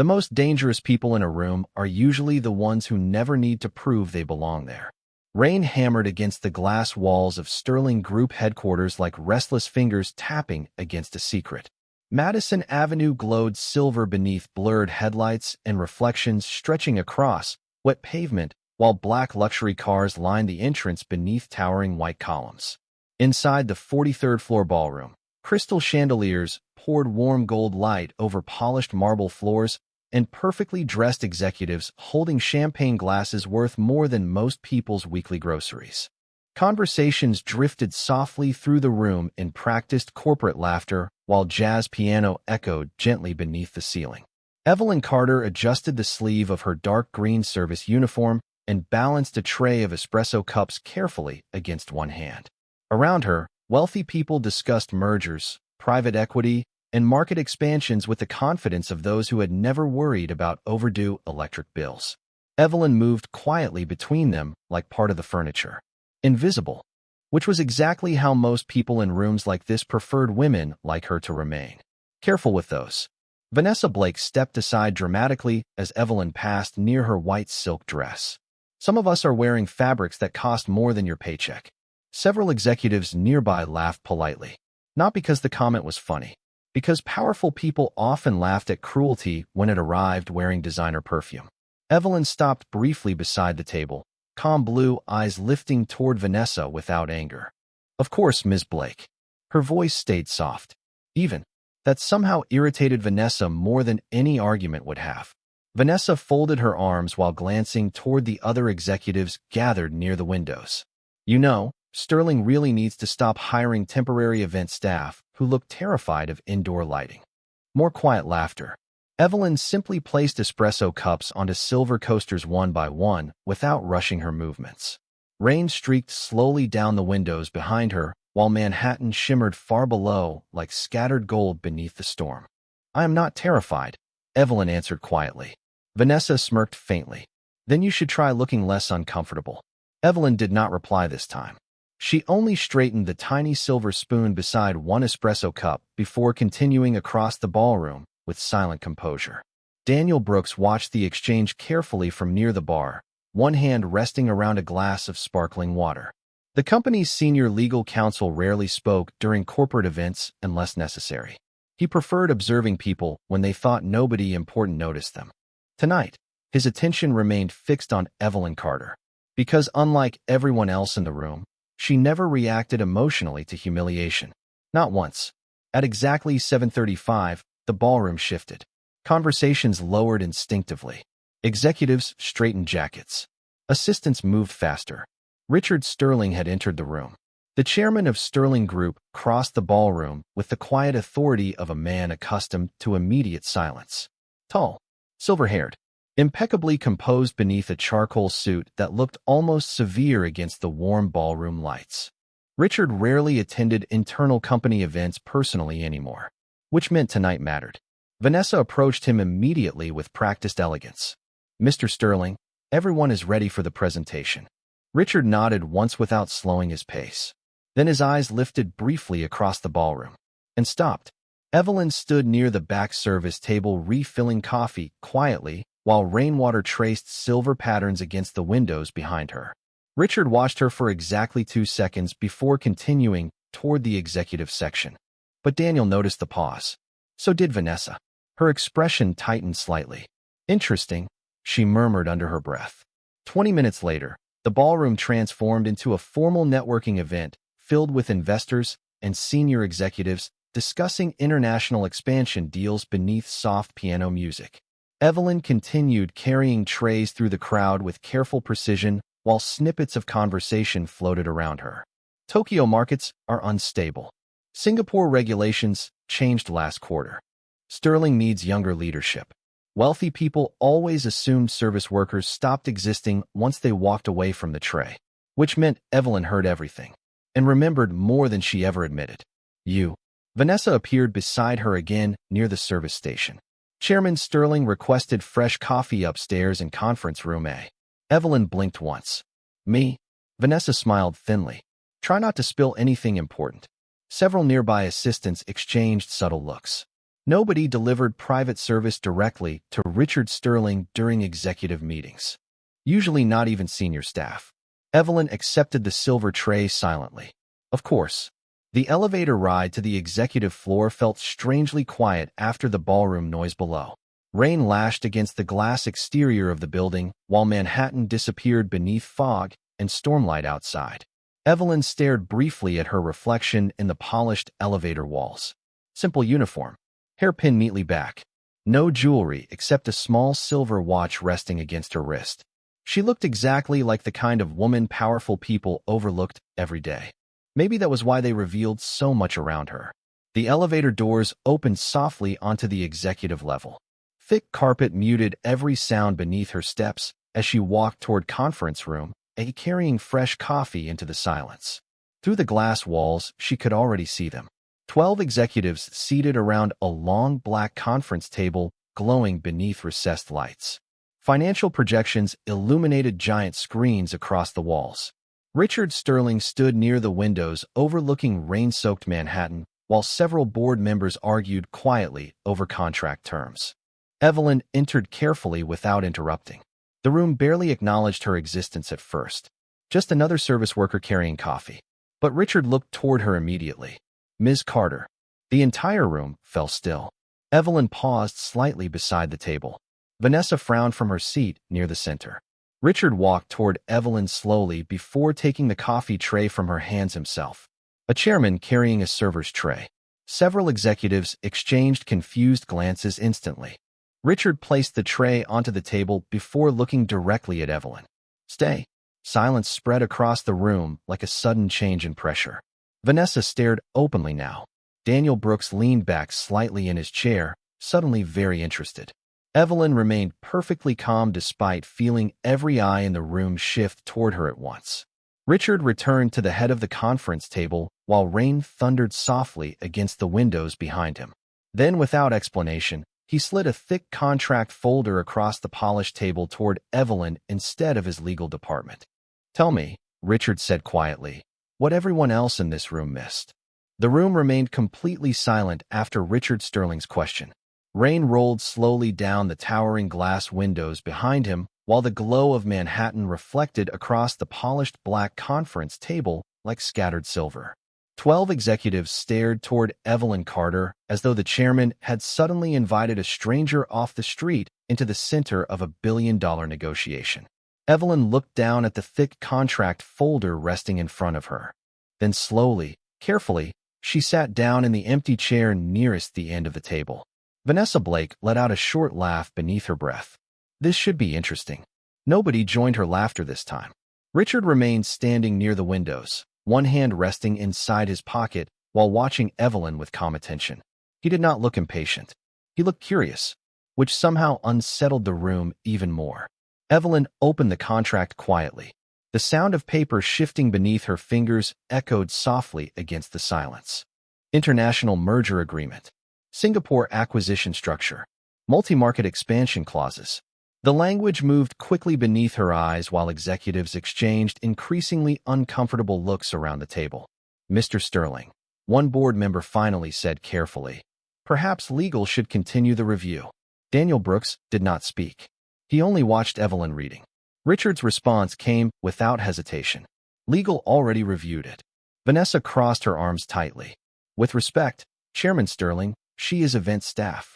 The most dangerous people in a room are usually the ones who never need to prove they belong there. Rain hammered against the glass walls of Sterling Group headquarters like restless fingers tapping against a secret. Madison Avenue glowed silver beneath blurred headlights and reflections stretching across wet pavement, while black luxury cars lined the entrance beneath towering white columns. Inside the 43rd floor ballroom, crystal chandeliers poured warm gold light over polished marble floors, and perfectly dressed executives holding champagne glasses worth more than most people's weekly groceries. Conversations drifted softly through the room in practiced corporate laughter while jazz piano echoed gently beneath the ceiling. Evelyn Carter adjusted the sleeve of her dark green service uniform and balanced a tray of espresso cups carefully against one hand. Around her, wealthy people discussed mergers, private equity, and market expansions with the confidence of those who had never worried about overdue electric bills. Evelyn moved quietly between them like part of the furniture. Invisible, which was exactly how most people in rooms like this preferred women like her to remain. Careful with those. Vanessa Blake stepped aside dramatically as Evelyn passed near her white silk dress. Some of us are wearing fabrics that cost more than your paycheck. Several executives nearby laughed politely. Not because the comment was funny, because powerful people often laughed at cruelty when it arrived wearing designer perfume. Evelyn stopped briefly beside the table, calm blue eyes lifting toward Vanessa without anger. Of course, Ms. Blake. Her voice stayed soft. Even. That somehow irritated Vanessa more than any argument would have. Vanessa folded her arms while glancing toward the other executives gathered near the windows. You know, Sterling really needs to stop hiring temporary event staff who look terrified of indoor lighting. More quiet laughter. Evelyn simply placed espresso cups onto silver coasters one by one without rushing her movements. Rain streaked slowly down the windows behind her, while Manhattan shimmered far below like scattered gold beneath the storm. I am not terrified, Evelyn answered quietly. Vanessa smirked faintly. Then you should try looking less uncomfortable. Evelyn did not reply this time. She only straightened the tiny silver spoon beside one espresso cup before continuing across the ballroom with silent composure. Daniel Brooks watched the exchange carefully from near the bar, one hand resting around a glass of sparkling water. The company's senior legal counsel rarely spoke during corporate events unless necessary. He preferred observing people when they thought nobody important noticed them. Tonight, his attention remained fixed on Evelyn Carter. Because unlike everyone else in the room, she never reacted emotionally to humiliation. Not once. At exactly 7:35, the ballroom shifted. Conversations lowered instinctively. Executives straightened jackets. Assistants moved faster. Richard Sterling had entered the room. The chairman of Sterling Group crossed the ballroom with the quiet authority of a man accustomed to immediate silence. Tall, silver-haired, impeccably composed beneath a charcoal suit that looked almost severe against the warm ballroom lights. Richard rarely attended internal company events personally anymore, which meant tonight mattered. Vanessa approached him immediately with practiced elegance. Mr. Sterling, everyone is ready for the presentation. Richard nodded once without slowing his pace. Then his eyes lifted briefly across the ballroom and stopped. Evelyn stood near the back service table refilling coffee quietly while rainwater traced silver patterns against the windows behind her. Richard watched her for exactly 2 seconds before continuing toward the executive section. But Daniel noticed the pause. So did Vanessa. Her expression tightened slightly. Interesting, she murmured under her breath. 20 minutes later, the ballroom transformed into a formal networking event filled with investors and senior executives discussing international expansion deals beneath soft piano music. Evelyn continued carrying trays through the crowd with careful precision while snippets of conversation floated around her. Tokyo markets are unstable. Singapore regulations changed last quarter. Sterling needs younger leadership. Wealthy people always assumed service workers stopped existing once they walked away from the tray, which meant Evelyn heard everything and remembered more than she ever admitted. Vanessa appeared beside her again near the service station. Chairman Sterling requested fresh coffee upstairs in conference room A. Evelyn blinked once. Me? Vanessa smiled thinly. Try not to spill anything important. Several nearby assistants exchanged subtle looks. Nobody delivered private service directly to Richard Sterling during executive meetings. Usually not even senior staff. Evelyn accepted the silver tray silently. Of course. The elevator ride to the executive floor felt strangely quiet after the ballroom noise below. Rain lashed against the glass exterior of the building, while Manhattan disappeared beneath fog and stormlight outside. Evelyn stared briefly at her reflection in the polished elevator walls. Simple uniform. Hairpin neatly back. No jewelry except a small silver watch resting against her wrist. She looked exactly like the kind of woman powerful people overlooked every day. Maybe that was why they revealed so much around her. The elevator doors opened softly onto the executive level. Thick carpet muted every sound beneath her steps as she walked toward conference room, carrying fresh coffee into the silence. Through the glass walls, she could already see them. 12 executives seated around a long black conference table glowing beneath recessed lights. Financial projections illuminated giant screens across the walls. Richard Sterling stood near the windows overlooking rain-soaked Manhattan, while several board members argued quietly over contract terms. Evelyn entered carefully without interrupting. The room barely acknowledged her existence at first. Just another service worker carrying coffee. But Richard looked toward her immediately. Ms. Carter. The entire room fell still. Evelyn paused slightly beside the table. Vanessa frowned from her seat near the center. Richard walked toward Evelyn slowly before taking the coffee tray from her hands himself. A chairman carrying a server's tray. Several executives exchanged confused glances instantly. Richard placed the tray onto the table before looking directly at Evelyn. Stay. Silence spread across the room like a sudden change in pressure. Vanessa stared openly now. Daniel Brooks leaned back slightly in his chair, suddenly very interested. Evelyn remained perfectly calm despite feeling every eye in the room shift toward her at once. Richard returned to the head of the conference table while rain thundered softly against the windows behind him. Then, without explanation, he slid a thick contract folder across the polished table toward Evelyn instead of his legal department. Tell me, Richard said quietly, what everyone else in this room missed. The room remained completely silent after Richard Sterling's question. Rain rolled slowly down the towering glass windows behind him, while the glow of Manhattan reflected across the polished black conference table like scattered silver. 12 executives stared toward Evelyn Carter as though the chairman had suddenly invited a stranger off the street into the center of a billion-dollar negotiation. Evelyn looked down at the thick contract folder resting in front of her. Then slowly, carefully, she sat down in the empty chair nearest the end of the table. Vanessa Blake let out a short laugh beneath her breath. This should be interesting. Nobody joined her laughter this time. Richard remained standing near the windows, one hand resting inside his pocket while watching Evelyn with calm attention. He did not look impatient. He looked curious, which somehow unsettled the room even more. Evelyn opened the contract quietly. The sound of paper shifting beneath her fingers echoed softly against the silence. International Merger Agreement. Singapore Acquisition Structure. Multi-market expansion clauses. The language moved quickly beneath her eyes while executives exchanged increasingly uncomfortable looks around the table. Mr. Sterling, one board member finally said carefully, perhaps legal should continue the review. Daniel Brooks did not speak. He only watched Evelyn reading. Richard's response came without hesitation. Legal already reviewed it. Vanessa crossed her arms tightly. With respect, Chairman Sterling, she is event staff.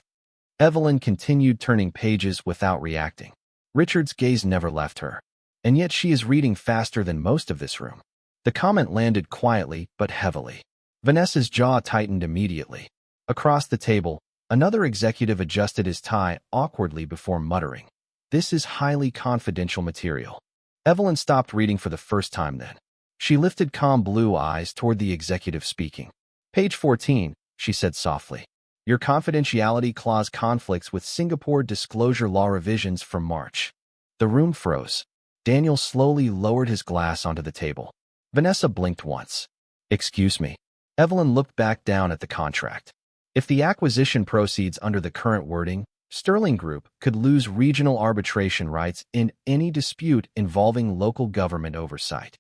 Evelyn continued turning pages without reacting. Richard's gaze never left her. And yet she is reading faster than most of this room. The comment landed quietly but heavily. Vanessa's jaw tightened immediately. Across the table, another executive adjusted his tie awkwardly before muttering, "This is highly confidential material." Evelyn stopped reading for the first time then. She lifted calm blue eyes toward the executive speaking. Page 14, she said softly. Your confidentiality clause conflicts with Singapore disclosure law revisions from March. The room froze. Daniel slowly lowered his glass onto the table. Vanessa blinked once. Excuse me. Evelyn looked back down at the contract. If the acquisition proceeds under the current wording, Sterling Group could lose regional arbitration rights in any dispute involving local government oversight.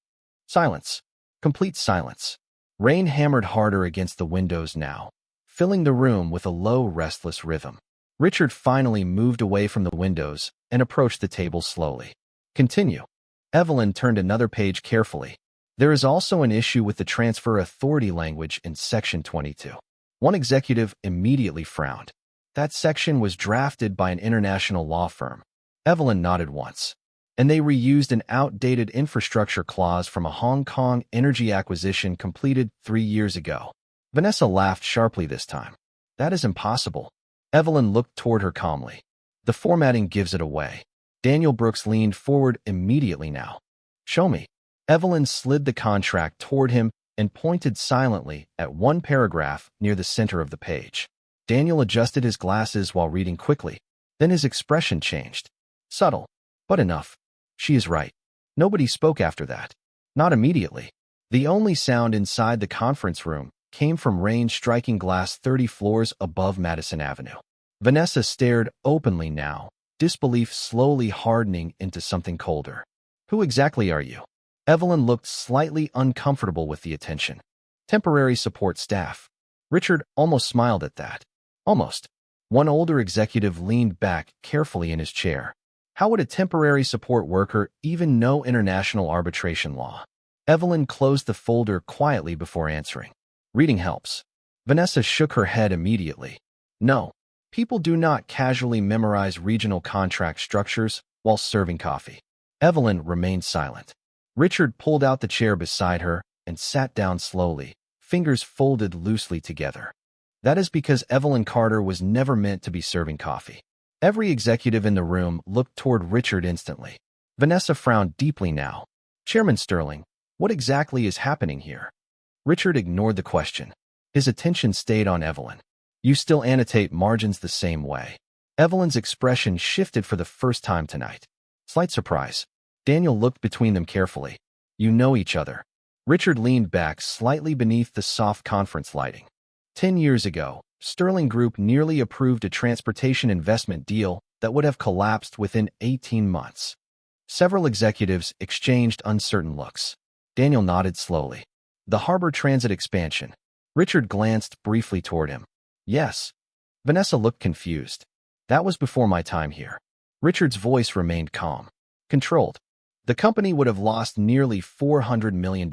Silence. Complete silence. Rain hammered harder against the windows now. filling the room with a low, restless rhythm. Richard finally moved away from the windows and approached the table slowly. Continue. Evelyn turned another page carefully. There is also an issue with the transfer authority language in Section 22. One executive immediately frowned. That section was drafted by an international law firm. Evelyn nodded once. And they reused an outdated infrastructure clause from a Hong Kong energy acquisition completed 3 years ago. Vanessa laughed sharply this time. That is impossible. Evelyn looked toward her calmly. The formatting gives it away. Daniel Brooks leaned forward immediately now. Show me. Evelyn slid the contract toward him and pointed silently at one paragraph near the center of the page. Daniel adjusted his glasses while reading quickly. Then his expression changed. Subtle, but enough. She is right. Nobody spoke after that. Not immediately. The only sound inside the conference room came from rain striking glass 30 floors above Madison Avenue. Vanessa stared openly now, disbelief slowly hardening into something colder. Who exactly are you? Evelyn looked slightly uncomfortable with the attention. Temporary support staff. Richard almost smiled at that. Almost. One older executive leaned back carefully in his chair. How would a temporary support worker even know international arbitration law? Evelyn closed the folder quietly before answering. Reading helps. Vanessa shook her head immediately. No, people do not casually memorize regional contract structures while serving coffee. Evelyn remained silent. Richard pulled out the chair beside her and sat down slowly, fingers folded loosely together. That is because Evelyn Carter was never meant to be serving coffee. Every executive in the room looked toward Richard instantly. Vanessa frowned deeply now. Chairman Sterling, what exactly is happening here? Richard ignored the question. His attention stayed on Evelyn. You still annotate margins the same way. Evelyn's expression shifted for the first time tonight. Slight surprise. Daniel looked between them carefully. You know each other. Richard leaned back slightly beneath the soft conference lighting. 10 years ago, Sterling Group nearly approved a transportation investment deal that would have collapsed within 18 months. Several executives exchanged uncertain looks. Daniel nodded slowly. The harbor transit expansion. Richard glanced briefly toward him. Yes. Vanessa looked confused. That was before my time here. Richard's voice remained calm. Controlled. The company would have lost nearly $400 million.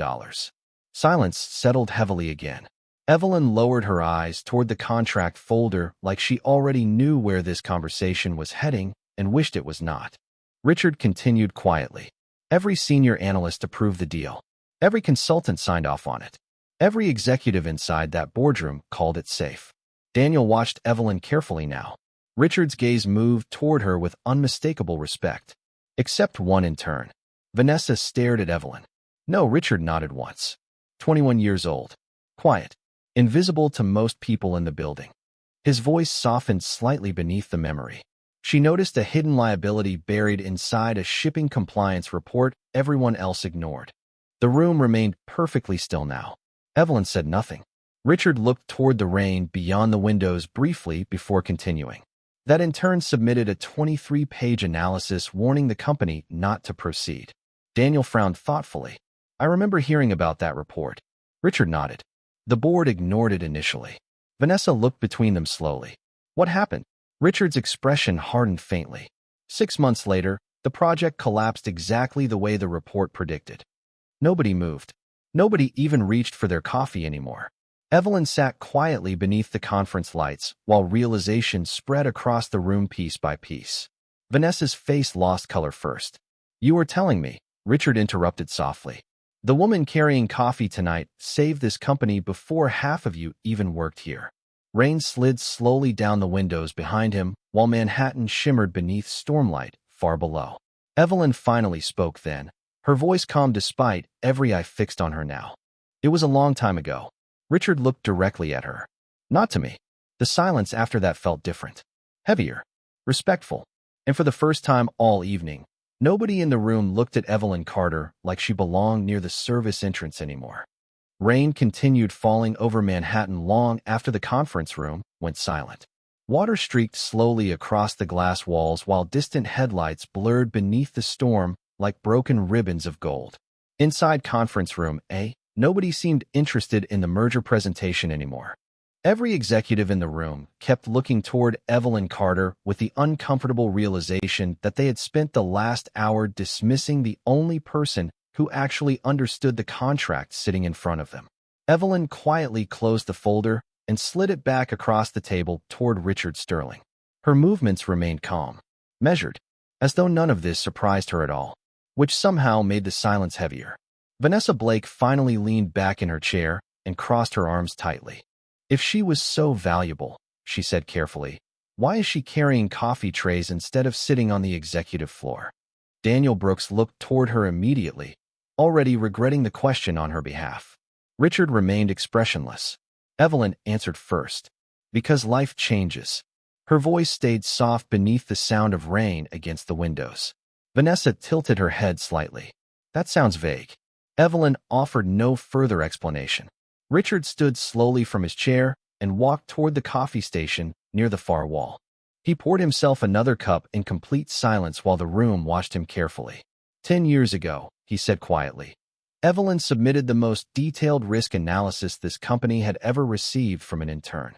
Silence settled heavily again. Evelyn lowered her eyes toward the contract folder like she already knew where this conversation was heading and wished it was not. Richard continued quietly. Every senior analyst approved the deal. Every consultant signed off on it. Every executive inside that boardroom called it safe. Daniel watched Evelyn carefully now. Richard's gaze moved toward her with unmistakable respect. Except one in turn. Vanessa stared at Evelyn. No, Richard nodded once. 21 years old. Quiet. Invisible to most people in the building. His voice softened slightly beneath the memory. She noticed a hidden liability buried inside a shipping compliance report everyone else ignored. The room remained perfectly still now. Evelyn said nothing. Richard looked toward the rain beyond the windows briefly before continuing. That in turn submitted a 23-page analysis warning the company not to proceed. Daniel frowned thoughtfully. I remember hearing about that report. Richard nodded. The board ignored it initially. Vanessa looked between them slowly. What happened? Richard's expression hardened faintly. 6 months later, the project collapsed exactly the way the report predicted. Nobody moved. Nobody even reached for their coffee anymore. Evelyn sat quietly beneath the conference lights while realization spread across the room piece by piece. Vanessa's face lost color first. You were telling me, Richard interrupted softly. The woman carrying coffee tonight saved this company before half of you even worked here. Rain slid slowly down the windows behind him while Manhattan shimmered beneath stormlight far below. Evelyn finally spoke then, her voice calm despite every eye fixed on her now. It was a long time ago. Richard looked directly at her. Not to me. The silence after that felt different. Heavier. Respectful. And for the first time all evening, nobody in the room looked at Evelyn Carter like she belonged near the service entrance anymore. Rain continued falling over Manhattan long after the conference room went silent. Water streaked slowly across the glass walls while distant headlights blurred beneath the storm like broken ribbons of gold. Inside conference room A, nobody seemed interested in the merger presentation anymore. Every executive in the room kept looking toward Evelyn Carter with the uncomfortable realization that they had spent the last hour dismissing the only person who actually understood the contract sitting in front of them. Evelyn quietly closed the folder and slid it back across the table toward Richard Sterling. Her movements remained calm, measured, as though none of this surprised her at all, which somehow made the silence heavier. Vanessa Blake finally leaned back in her chair and crossed her arms tightly. If she was so valuable, she said carefully, why is she carrying coffee trays instead of sitting on the executive floor? Daniel Brooks looked toward her immediately, already regretting the question on her behalf. Richard remained expressionless. Evelyn answered first. Because life changes. Her voice stayed soft beneath the sound of rain against the windows. Vanessa tilted her head slightly. That sounds vague. Evelyn offered no further explanation. Richard stood slowly from his chair and walked toward the coffee station near the far wall. He poured himself another cup in complete silence while the room watched him carefully. 10 years ago, he said quietly, Evelyn submitted the most detailed risk analysis this company had ever received from an intern.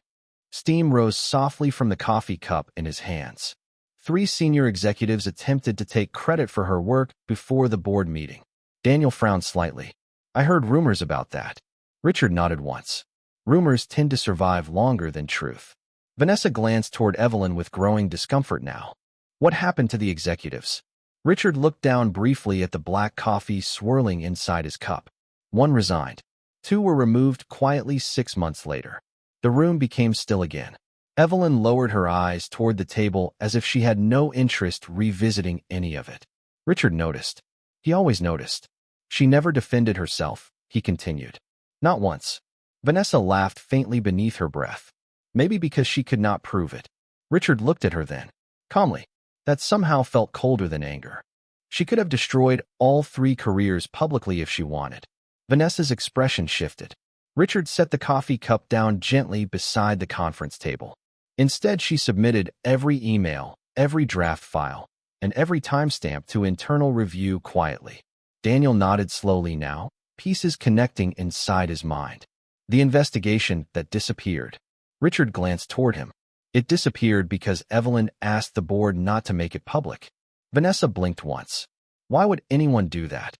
Steam rose softly from the coffee cup in his hands. 3 senior executives attempted to take credit for her work before the board meeting. Daniel frowned slightly. I heard rumors about that. Richard nodded once. Rumors tend to survive longer than truth. Vanessa glanced toward Evelyn with growing discomfort now. What happened to the executives? Richard looked down briefly at the black coffee swirling inside his cup. 1 resigned. 2 were removed quietly 6 months later. The room became still again. Evelyn lowered her eyes toward the table as if she had no interest revisiting any of it. Richard noticed. He always noticed. She never defended herself, he continued. Not once. Vanessa laughed faintly beneath her breath. Maybe because she could not prove it. Richard looked at her then, calmly. That somehow felt colder than anger. She could have destroyed all 3 careers publicly if she wanted. Vanessa's expression shifted. Richard set the coffee cup down gently beside the conference table. Instead, she submitted every email, every draft file, and every timestamp to internal review quietly. Daniel nodded slowly now, pieces connecting inside his mind. The investigation that disappeared. Richard glanced toward him. It disappeared because Evelyn asked the board not to make it public. Vanessa blinked once. Why would anyone do that?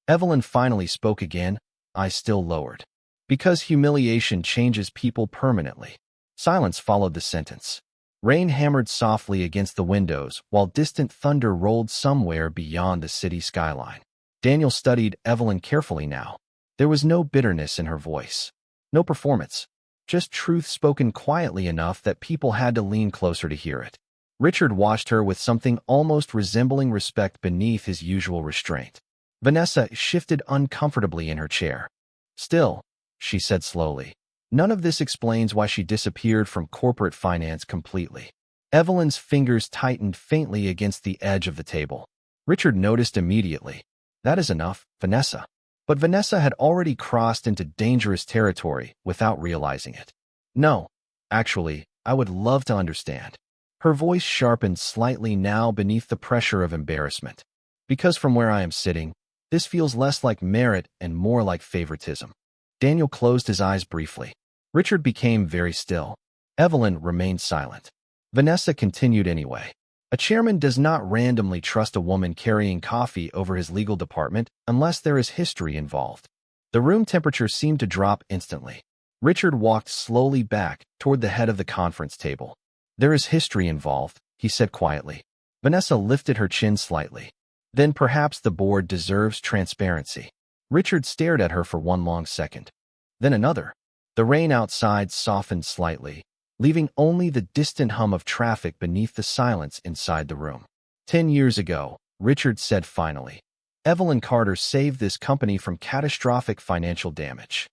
Evelyn finally spoke again, eyes still lowered. Because humiliation changes people permanently. Silence followed the sentence. Rain hammered softly against the windows while distant thunder rolled somewhere beyond the city skyline. Daniel studied Evelyn carefully now. There was no bitterness in her voice. No performance. Just truth spoken quietly enough that people had to lean closer to hear it. Richard watched her with something almost resembling respect beneath his usual restraint. Vanessa shifted uncomfortably in her chair. Still, she said slowly, none of this explains why she disappeared from corporate finance completely. Evelyn's fingers tightened faintly against the edge of the table. Richard noticed immediately. That is enough, Vanessa. But Vanessa had already crossed into dangerous territory without realizing it. No, actually, I would love to understand. Her voice sharpened slightly now beneath the pressure of embarrassment. Because from where I am sitting, this feels less like merit and more like favoritism. Daniel closed his eyes briefly. Richard became very still. Evelyn remained silent. Vanessa continued anyway. A chairman does not randomly trust a woman carrying coffee over his legal department unless there is history involved. The room temperature seemed to drop instantly. Richard walked slowly back toward the head of the conference table. There is history involved, he said quietly. Vanessa lifted her chin slightly. Then perhaps the board deserves transparency. Richard stared at her for one long second. Then another. The rain outside softened slightly, leaving only the distant hum of traffic beneath the silence inside the room. 10 years ago, Richard said finally, Evelyn Carter saved this company from catastrophic financial damage.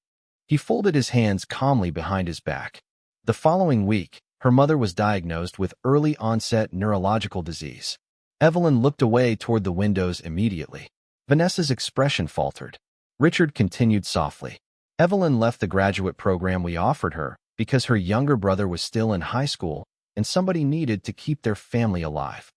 He folded his hands calmly behind his back. The following week, her mother was diagnosed with early-onset neurological disease. Evelyn looked away toward the windows immediately. Vanessa's expression faltered. Richard continued softly. Evelyn left the graduate program we offered her because her younger brother was still in high school and somebody needed to keep their family alive.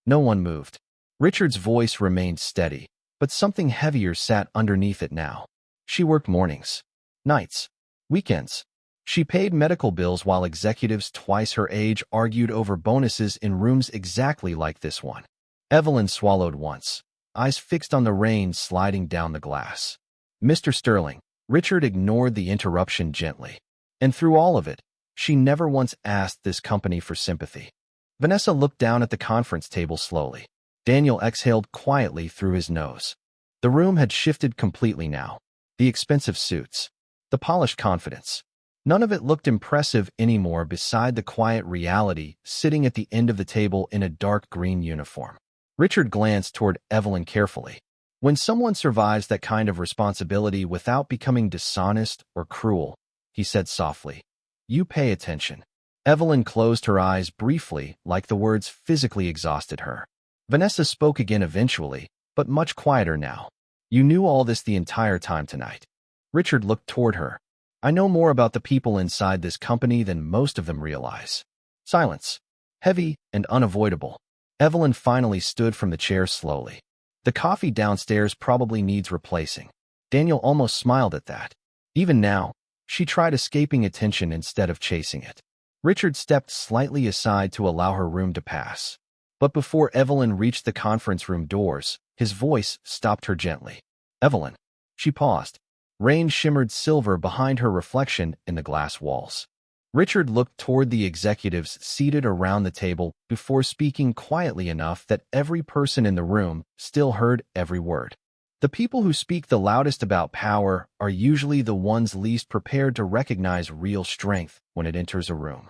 No one moved. Richard's voice remained steady, but something heavier sat underneath it now. She worked mornings, nights, weekends. She paid medical bills while executives twice her age argued over bonuses in rooms exactly like this one. Evelyn swallowed once, eyes fixed on the rain sliding down the glass. Mr. Sterling, Richard ignored the interruption gently. And through all of it, she never once asked this company for sympathy. Vanessa looked down at the conference table slowly. Daniel exhaled quietly through his nose. The room had shifted completely now. The expensive suits, the polished confidence. None of it looked impressive anymore beside the quiet reality sitting at the end of the table in a dark green uniform. Richard glanced toward Evelyn carefully. When someone survives that kind of responsibility without becoming dishonest or cruel, he said softly, "You pay attention." Evelyn closed her eyes briefly, like the words physically exhausted her. Vanessa spoke again eventually, but much quieter now. "You knew all this the entire time tonight." Richard looked toward her. "I know more about the people inside this company than most of them realize." Silence. Heavy and unavoidable. Evelyn finally stood from the chair slowly. "The coffee downstairs probably needs replacing." Daniel almost smiled at that. Even now, she tried escaping attention instead of chasing it. Richard stepped slightly aside to allow her room to pass. But before Evelyn reached the conference room doors, his voice stopped her gently. "Evelyn." She paused. Rain shimmered silver behind her reflection in the glass walls. Richard looked toward the executives seated around the table before speaking quietly enough that every person in the room still heard every word. The people who speak the loudest about power are usually the ones least prepared to recognize real strength when it enters a room.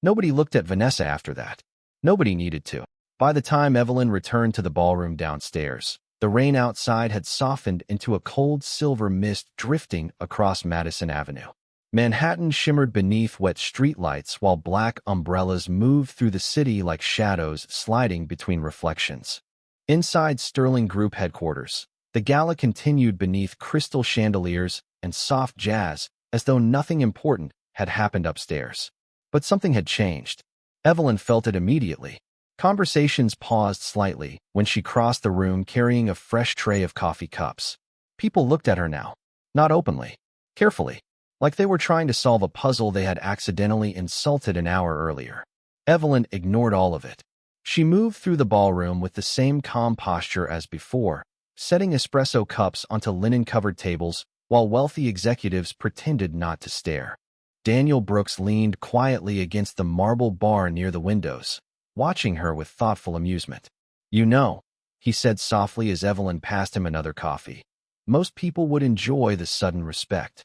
Nobody looked at Vanessa after that. Nobody needed to. By the time Evelyn returned to the ballroom downstairs, the rain outside had softened into a cold silver mist drifting across Madison Avenue. Manhattan shimmered beneath wet streetlights while black umbrellas moved through the city like shadows sliding between reflections. Inside Sterling Group headquarters, the gala continued beneath crystal chandeliers and soft jazz as though nothing important had happened upstairs. But something had changed. Evelyn felt it immediately. Conversations paused slightly when she crossed the room carrying a fresh tray of coffee cups. People looked at her now, not openly, carefully, like they were trying to solve a puzzle they had accidentally insulted an hour earlier. Evelyn ignored all of it. She moved through the ballroom with the same calm posture as before, setting espresso cups onto linen-covered tables while wealthy executives pretended not to stare. Daniel Brooks leaned quietly against the marble bar near the windows, watching her with thoughtful amusement. "You know," he said softly as Evelyn passed him another coffee, "most people would enjoy the sudden respect."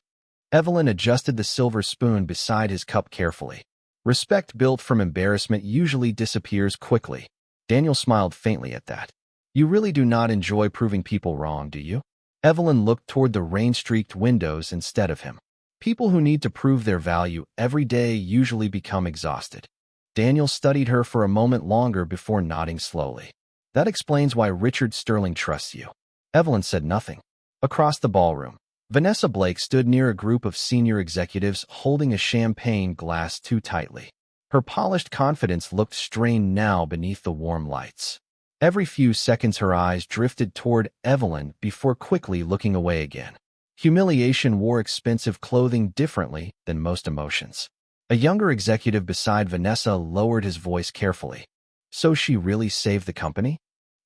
Evelyn adjusted the silver spoon beside his cup carefully. Respect built from embarrassment usually disappears quickly. Daniel smiled faintly at that. "You really do not enjoy proving people wrong, do you?" Evelyn looked toward the rain-streaked windows instead of him. "People who need to prove their value every day usually become exhausted." Daniel studied her for a moment longer before nodding slowly. "That explains why Richard Sterling trusts you." Evelyn said nothing. Across the ballroom, Vanessa Blake stood near a group of senior executives holding a champagne glass too tightly. Her polished confidence looked strained now beneath the warm lights. Every few seconds her eyes drifted toward Evelyn before quickly looking away again. Humiliation wore expensive clothing differently than most emotions. A younger executive beside Vanessa lowered his voice carefully. "So she really saved the company?"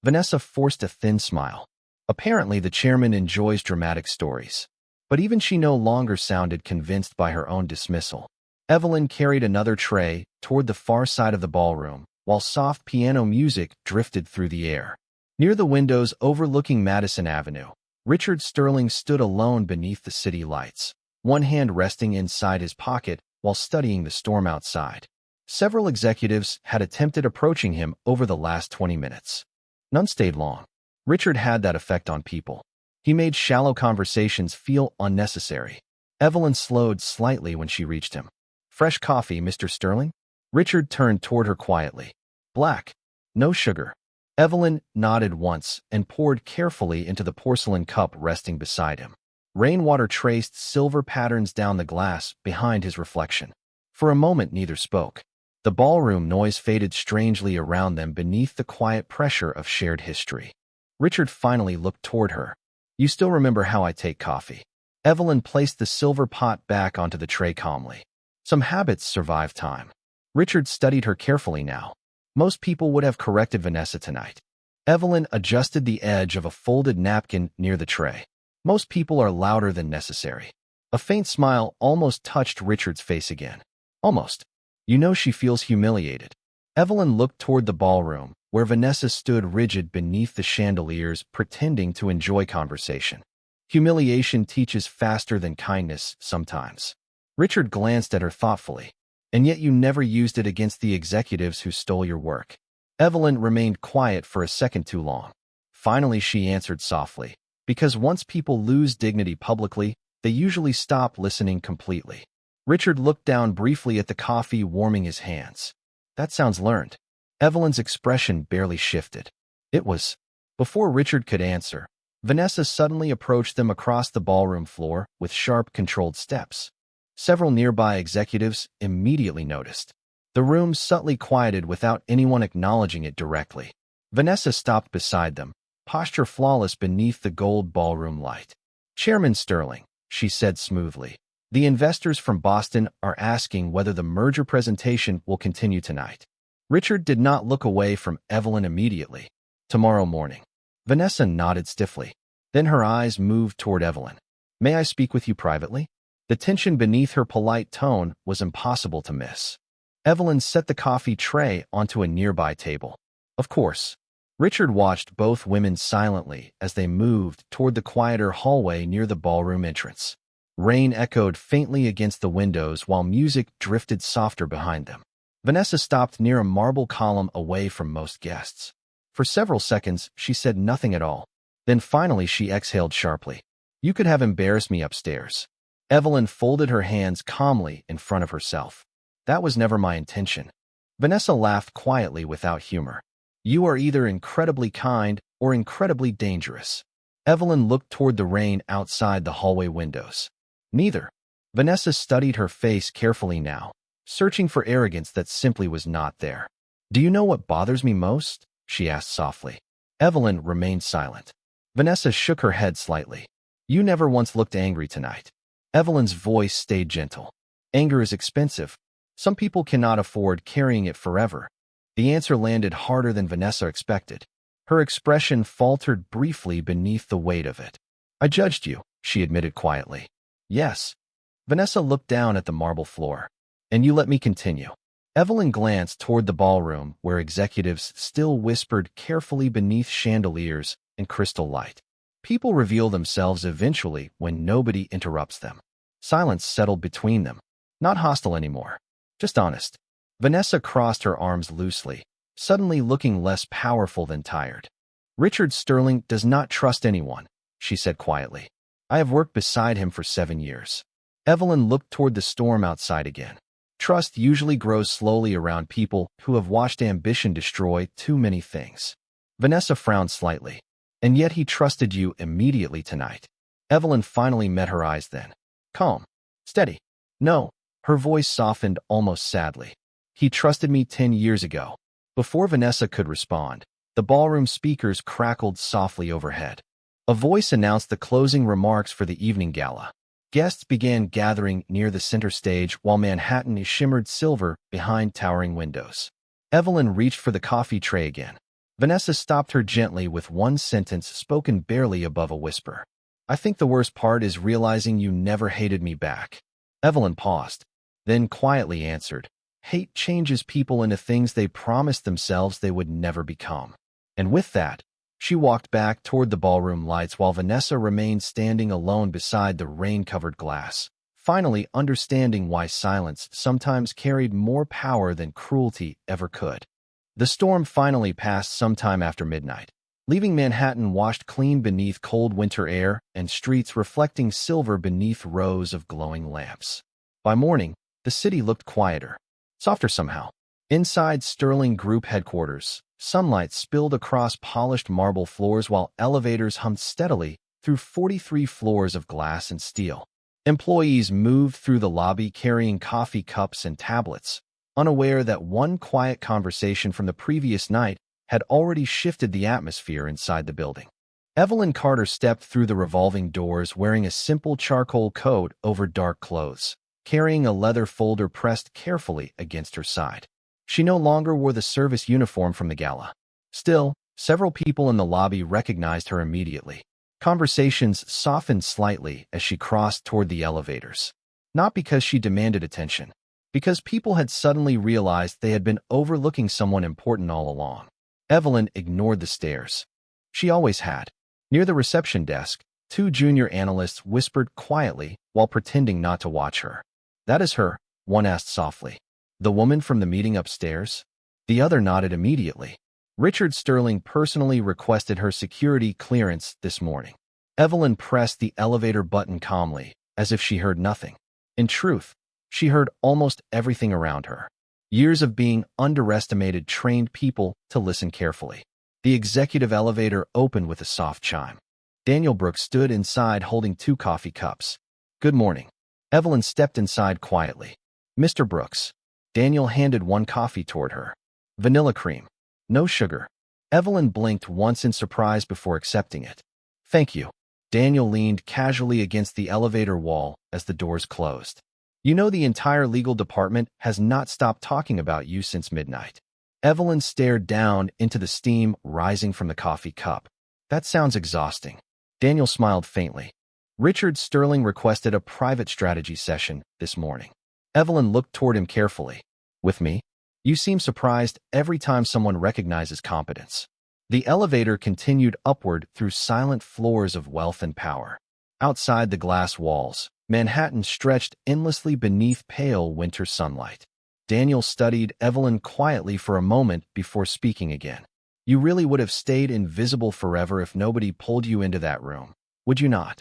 Vanessa forced a thin smile. Apparently the chairman enjoys dramatic stories. But even she no longer sounded convinced by her own dismissal. Evelyn carried another tray toward the far side of the ballroom, while soft piano music drifted through the air. Near the windows overlooking Madison Avenue, Richard Sterling stood alone beneath the city lights, one hand resting inside his pocket while studying the storm outside. Several executives had attempted approaching him over the last 20 minutes. None stayed long. Richard had that effect on people. He made shallow conversations feel unnecessary. Evelyn slowed slightly when she reached him. "Fresh coffee, Mr. Sterling?" Richard turned toward her quietly. "Black. No sugar." Evelyn nodded once and poured carefully into the porcelain cup resting beside him. Rainwater traced silver patterns down the glass behind his reflection. For a moment neither spoke. The ballroom noise faded strangely around them beneath the quiet pressure of shared history. Richard finally looked toward her. "You still remember how I take coffee?" Evelyn placed the silver pot back onto the tray calmly. Some habits survive time. Richard studied her carefully now. Most people would have corrected Vanessa tonight. Evelyn adjusted the edge of a folded napkin near the tray. Most people are louder than necessary. A faint smile almost touched Richard's face again. Almost. You know she feels humiliated. Evelyn looked toward the ballroom, where Vanessa stood rigid beneath the chandeliers, pretending to enjoy conversation. Humiliation teaches faster than kindness sometimes. Richard glanced at her thoughtfully. And yet you never used it against the executives who stole your work. Evelyn remained quiet for a second too long. Finally, she answered softly. Because once people lose dignity publicly, they usually stop listening completely. Richard looked down briefly at the coffee, warming his hands. That sounds learned. Evelyn's expression barely shifted. It was. Before Richard could answer, Vanessa suddenly approached them across the ballroom floor with sharp, controlled steps. Several nearby executives immediately noticed. The room subtly quieted without anyone acknowledging it directly. Vanessa stopped beside them, posture flawless beneath the gold ballroom light. Chairman Sterling, she said smoothly, the investors from Boston are asking whether the merger presentation will continue tonight. Richard did not look away from Evelyn immediately. Tomorrow morning. Vanessa nodded stiffly. Then her eyes moved toward Evelyn. May I speak with you privately? The tension beneath her polite tone was impossible to miss. Evelyn set the coffee tray onto a nearby table. Of course. Richard watched both women silently as they moved toward the quieter hallway near the ballroom entrance. Rain echoed faintly against the windows while music drifted softer behind them. Vanessa stopped near a marble column away from most guests. For several seconds, she said nothing at all. Then finally she exhaled sharply. You could have embarrassed me upstairs. Evelyn folded her hands calmly in front of herself. That was never my intention. Vanessa laughed quietly without humor. You are either incredibly kind or incredibly dangerous. Evelyn looked toward the rain outside the hallway windows. Neither. Vanessa studied her face carefully now, searching for arrogance that simply was not there. Do you know what bothers me most? She asked softly. Evelyn remained silent. Vanessa shook her head slightly. You never once looked angry tonight. Evelyn's voice stayed gentle. Anger is expensive. Some people cannot afford carrying it forever. The answer landed harder than Vanessa expected. Her expression faltered briefly beneath the weight of it. I judged you, she admitted quietly. Yes. Vanessa looked down at the marble floor. And you let me continue. Evelyn glanced toward the ballroom where executives still whispered carefully beneath chandeliers and crystal light. People reveal themselves eventually when nobody interrupts them. Silence settled between them. Not hostile anymore. Just honest. Vanessa crossed her arms loosely, suddenly looking less powerful than tired. Richard Sterling does not trust anyone, she said quietly. I have worked beside him for 7 years. Evelyn looked toward the storm outside again. Trust usually grows slowly around people who have watched ambition destroy too many things. Vanessa frowned slightly. And yet he trusted you immediately tonight. Evelyn finally met her eyes then. Calm. Steady. No. Her voice softened almost sadly. He trusted me 10 years ago. Before Vanessa could respond, the ballroom speakers crackled softly overhead. A voice announced the closing remarks for the evening gala. Guests began gathering near the center stage while Manhattan shimmered silver behind towering windows. Evelyn reached for the coffee tray again. Vanessa stopped her gently with one sentence spoken barely above a whisper. I think the worst part is realizing you never hated me back. Evelyn paused, then quietly answered, hate changes people into things they promised themselves they would never become. And with that, she walked back toward the ballroom lights while Vanessa remained standing alone beside the rain-covered glass, finally understanding why silence sometimes carried more power than cruelty ever could. The storm finally passed sometime after midnight, leaving Manhattan washed clean beneath cold winter air and streets reflecting silver beneath rows of glowing lamps. By morning, the city looked quieter, softer somehow. Inside Sterling Group headquarters, sunlight spilled across polished marble floors while elevators hummed steadily through 43 floors of glass and steel. Employees moved through the lobby carrying coffee cups and tablets, unaware that one quiet conversation from the previous night had already shifted the atmosphere inside the building. Evelyn Carter stepped through the revolving doors wearing a simple charcoal coat over dark clothes. carrying a leather folder pressed carefully against her side. She no longer wore the service uniform from the gala. Still, several people in the lobby recognized her immediately. Conversations softened slightly as she crossed toward the elevators. Not because she demanded attention, because people had suddenly realized they had been overlooking someone important all along. Evelyn ignored the stares. She always had. Near the reception desk, two junior analysts whispered quietly while pretending not to watch her. "That is her," one asked softly. "The woman from the meeting upstairs?" The other nodded immediately. Richard Sterling personally requested her security clearance this morning. Evelyn pressed the elevator button calmly, as if she heard nothing. In truth, she heard almost everything around her. Years of being underestimated trained people to listen carefully. The executive elevator opened with a soft chime. Daniel Brooks stood inside holding two coffee cups. "Good morning." Evelyn stepped inside quietly. "Mr. Brooks." Daniel handed one coffee toward her. "Vanilla cream. No sugar." Evelyn blinked once in surprise before accepting it. "Thank you." Daniel leaned casually against the elevator wall as the doors closed. "You know the entire legal department has not stopped talking about you since midnight." Evelyn stared down into the steam rising from the coffee cup. "That sounds exhausting." Daniel smiled faintly. "Richard Sterling requested a private strategy session this morning." Evelyn looked toward him carefully. "With me? You seem surprised every time someone recognizes competence." The elevator continued upward through silent floors of wealth and power. Outside the glass walls, Manhattan stretched endlessly beneath pale winter sunlight. Daniel studied Evelyn quietly for a moment before speaking again. "You really would have stayed invisible forever if nobody pulled you into that room, would you not?"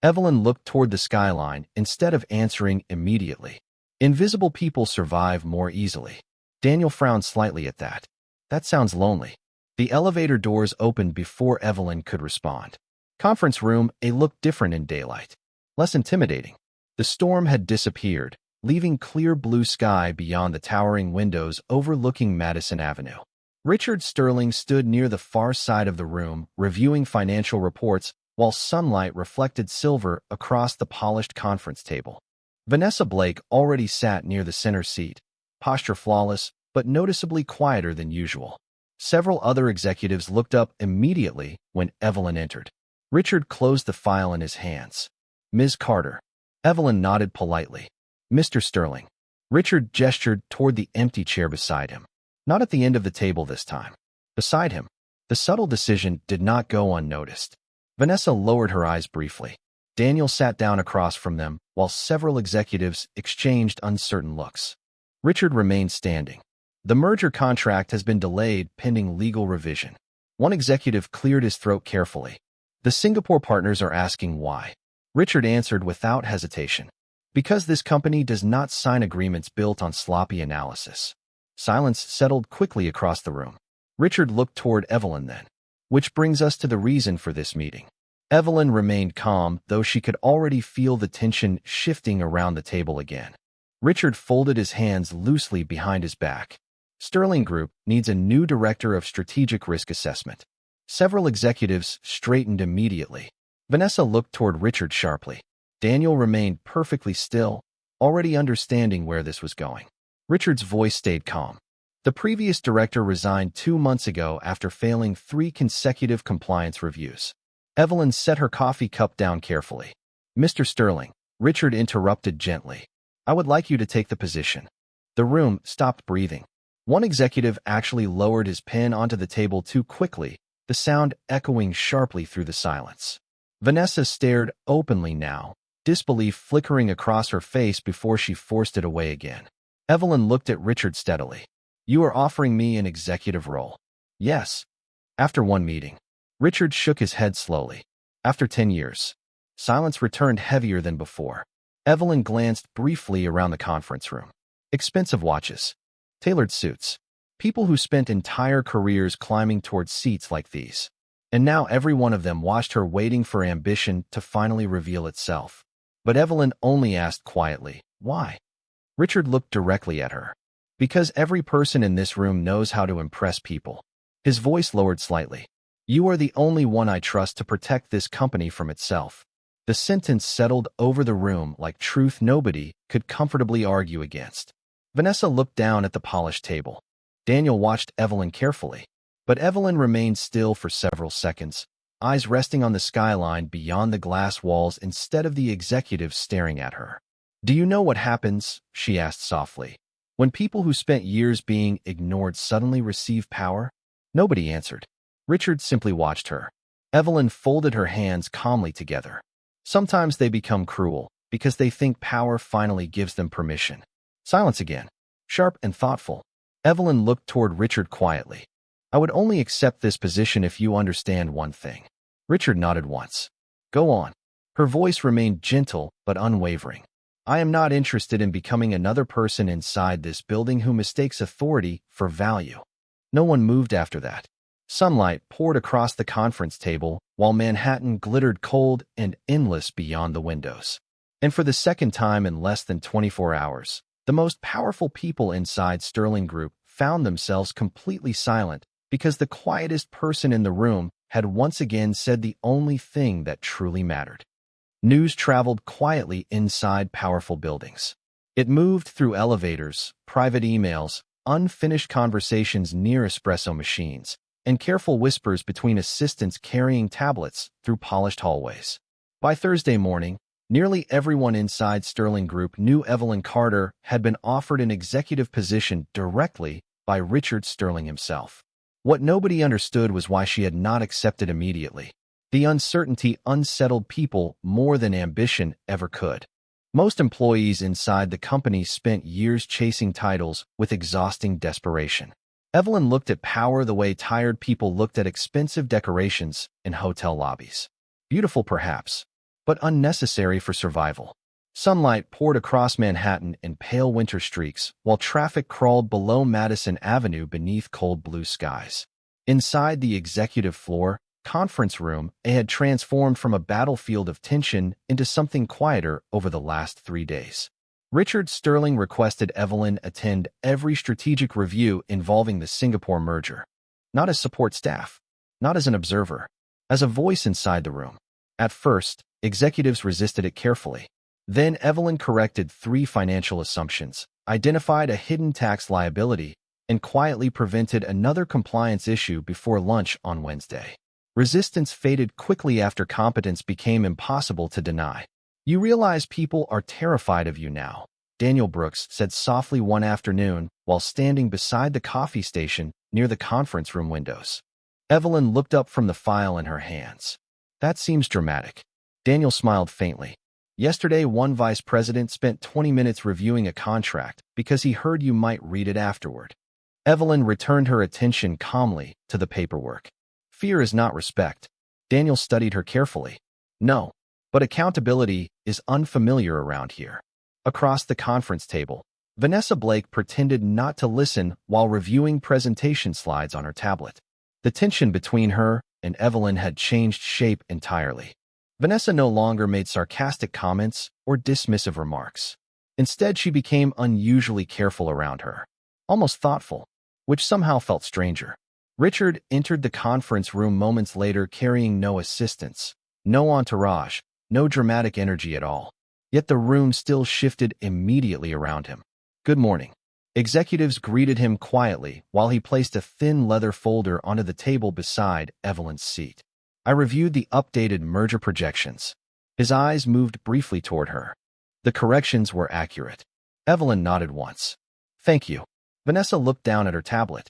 Evelyn looked toward the skyline instead of answering immediately. "Invisible people survive more easily." Daniel frowned slightly at that. "That sounds lonely." The elevator doors opened before Evelyn could respond. Conference room, a look different in daylight. Less intimidating. The storm had disappeared, leaving clear blue sky beyond the towering windows overlooking Madison Avenue. Richard Sterling stood near the far side of the room, reviewing financial reports while sunlight reflected silver across the polished conference table. Vanessa Blake already sat near the center seat, posture flawless, but noticeably quieter than usual. Several other executives looked up immediately when Evelyn entered. Richard closed the file in his hands. "Ms. Carter." Evelyn nodded politely. "Mr. Sterling." Richard gestured toward the empty chair beside him. Not at the end of the table this time. Beside him. The subtle decision did not go unnoticed. Vanessa lowered her eyes briefly. Daniel sat down across from them while several executives exchanged uncertain looks. Richard remained standing. "The merger contract has been delayed pending legal revision." One executive cleared his throat carefully. "The Singapore partners are asking why." Richard answered without hesitation. "Because this company does not sign agreements built on sloppy analysis." Silence settled quickly across the room. Richard looked toward Evelyn then. "Which brings us to the reason for this meeting." Evelyn remained calm, though she could already feel the tension shifting around the table again. Richard folded his hands loosely behind his back. "Sterling Group needs a new director of strategic risk assessment." Several executives straightened immediately. Vanessa looked toward Richard sharply. Daniel remained perfectly still, already understanding where this was going. Richard's voice stayed calm. "The previous director resigned 2 months ago after failing 3 consecutive compliance reviews." Evelyn set her coffee cup down carefully. "Mr. Sterling," Richard interrupted gently, "I would like you to take the position." The room stopped breathing. One executive actually lowered his pen onto the table too quickly, the sound echoing sharply through the silence. Vanessa stared openly now, disbelief flickering across her face before she forced it away again. Evelyn looked at Richard steadily. "You are offering me an executive role?" "Yes." After one meeting. Richard shook his head slowly. "After 10 years." Silence returned heavier than before. Evelyn glanced briefly around the conference room. Expensive watches. Tailored suits. People who spent entire careers climbing towards seats like these. And now every one of them watched her waiting for ambition to finally reveal itself. But Evelyn only asked quietly, "Why?" Richard looked directly at her. "Because every person in this room knows how to impress people." His voice lowered slightly. "You are the only one I trust to protect this company from itself." The sentence settled over the room like truth nobody could comfortably argue against. Vanessa looked down at the polished table. Daniel watched Evelyn carefully, but Evelyn remained still for several seconds, eyes resting on the skyline beyond the glass walls instead of the executives staring at her. "Do you know what happens?" she asked softly. "When people who spent years being ignored suddenly receive power?" Nobody answered. Richard simply watched her. Evelyn folded her hands calmly together. "Sometimes they become cruel because they think power finally gives them permission." Silence again, sharp and thoughtful. Evelyn looked toward Richard quietly. "I would only accept this position if you understand one thing." Richard nodded once. "Go on." Her voice remained gentle but unwavering. "I am not interested in becoming another person inside this building who mistakes authority for value." No one moved after that. Sunlight poured across the conference table while Manhattan glittered cold and endless beyond the windows. And for the second time in less than 24 hours, the most powerful people inside Sterling Group found themselves completely silent because the quietest person in the room had once again said the only thing that truly mattered. News traveled quietly inside powerful buildings. It moved through elevators, private emails, unfinished conversations near espresso machines, and careful whispers between assistants carrying tablets through polished hallways. By Thursday morning, nearly everyone inside Sterling Group knew Evelyn Carter had been offered an executive position directly by Richard Sterling himself. What nobody understood was why she had not accepted immediately. The uncertainty unsettled people more than ambition ever could. Most employees inside the company spent years chasing titles with exhausting desperation. Evelyn looked at power the way tired people looked at expensive decorations in hotel lobbies. Beautiful perhaps, but unnecessary for survival. Sunlight poured across Manhattan in pale winter streaks while traffic crawled below Madison Avenue beneath cold blue skies. Inside the executive floor, conference room, it had transformed from a battlefield of tension into something quieter over the last 3 days. Richard Sterling requested Evelyn attend every strategic review involving the Singapore merger. Not as support staff, not as an observer, as a voice inside the room. At first, executives resisted it carefully. Then Evelyn corrected 3 financial assumptions, identified a hidden tax liability, and quietly prevented another compliance issue before lunch on Wednesday. Resistance faded quickly after competence became impossible to deny. "You realize people are terrified of you now," Daniel Brooks said softly one afternoon while standing beside the coffee station near the conference room windows. Evelyn looked up from the file in her hands. "That seems dramatic." Daniel smiled faintly. "Yesterday, one vice president spent 20 minutes reviewing a contract because he heard you might read it afterward." Evelyn returned her attention calmly to the paperwork. "Fear is not respect." Daniel studied her carefully. "No, but accountability is unfamiliar around here." Across the conference table, Vanessa Blake pretended not to listen while reviewing presentation slides on her tablet. The tension between her and Evelyn had changed shape entirely. Vanessa no longer made sarcastic comments or dismissive remarks. Instead, she became unusually careful around her, almost thoughtful, which somehow felt stranger. Richard entered the conference room moments later carrying no assistants, no entourage, no dramatic energy at all. Yet the room still shifted immediately around him. "Good morning." Executives greeted him quietly while he placed a thin leather folder onto the table beside Evelyn's seat. "I reviewed the updated merger projections." His eyes moved briefly toward her. The corrections were accurate. Evelyn nodded once. "Thank you." Vanessa looked down at her tablet.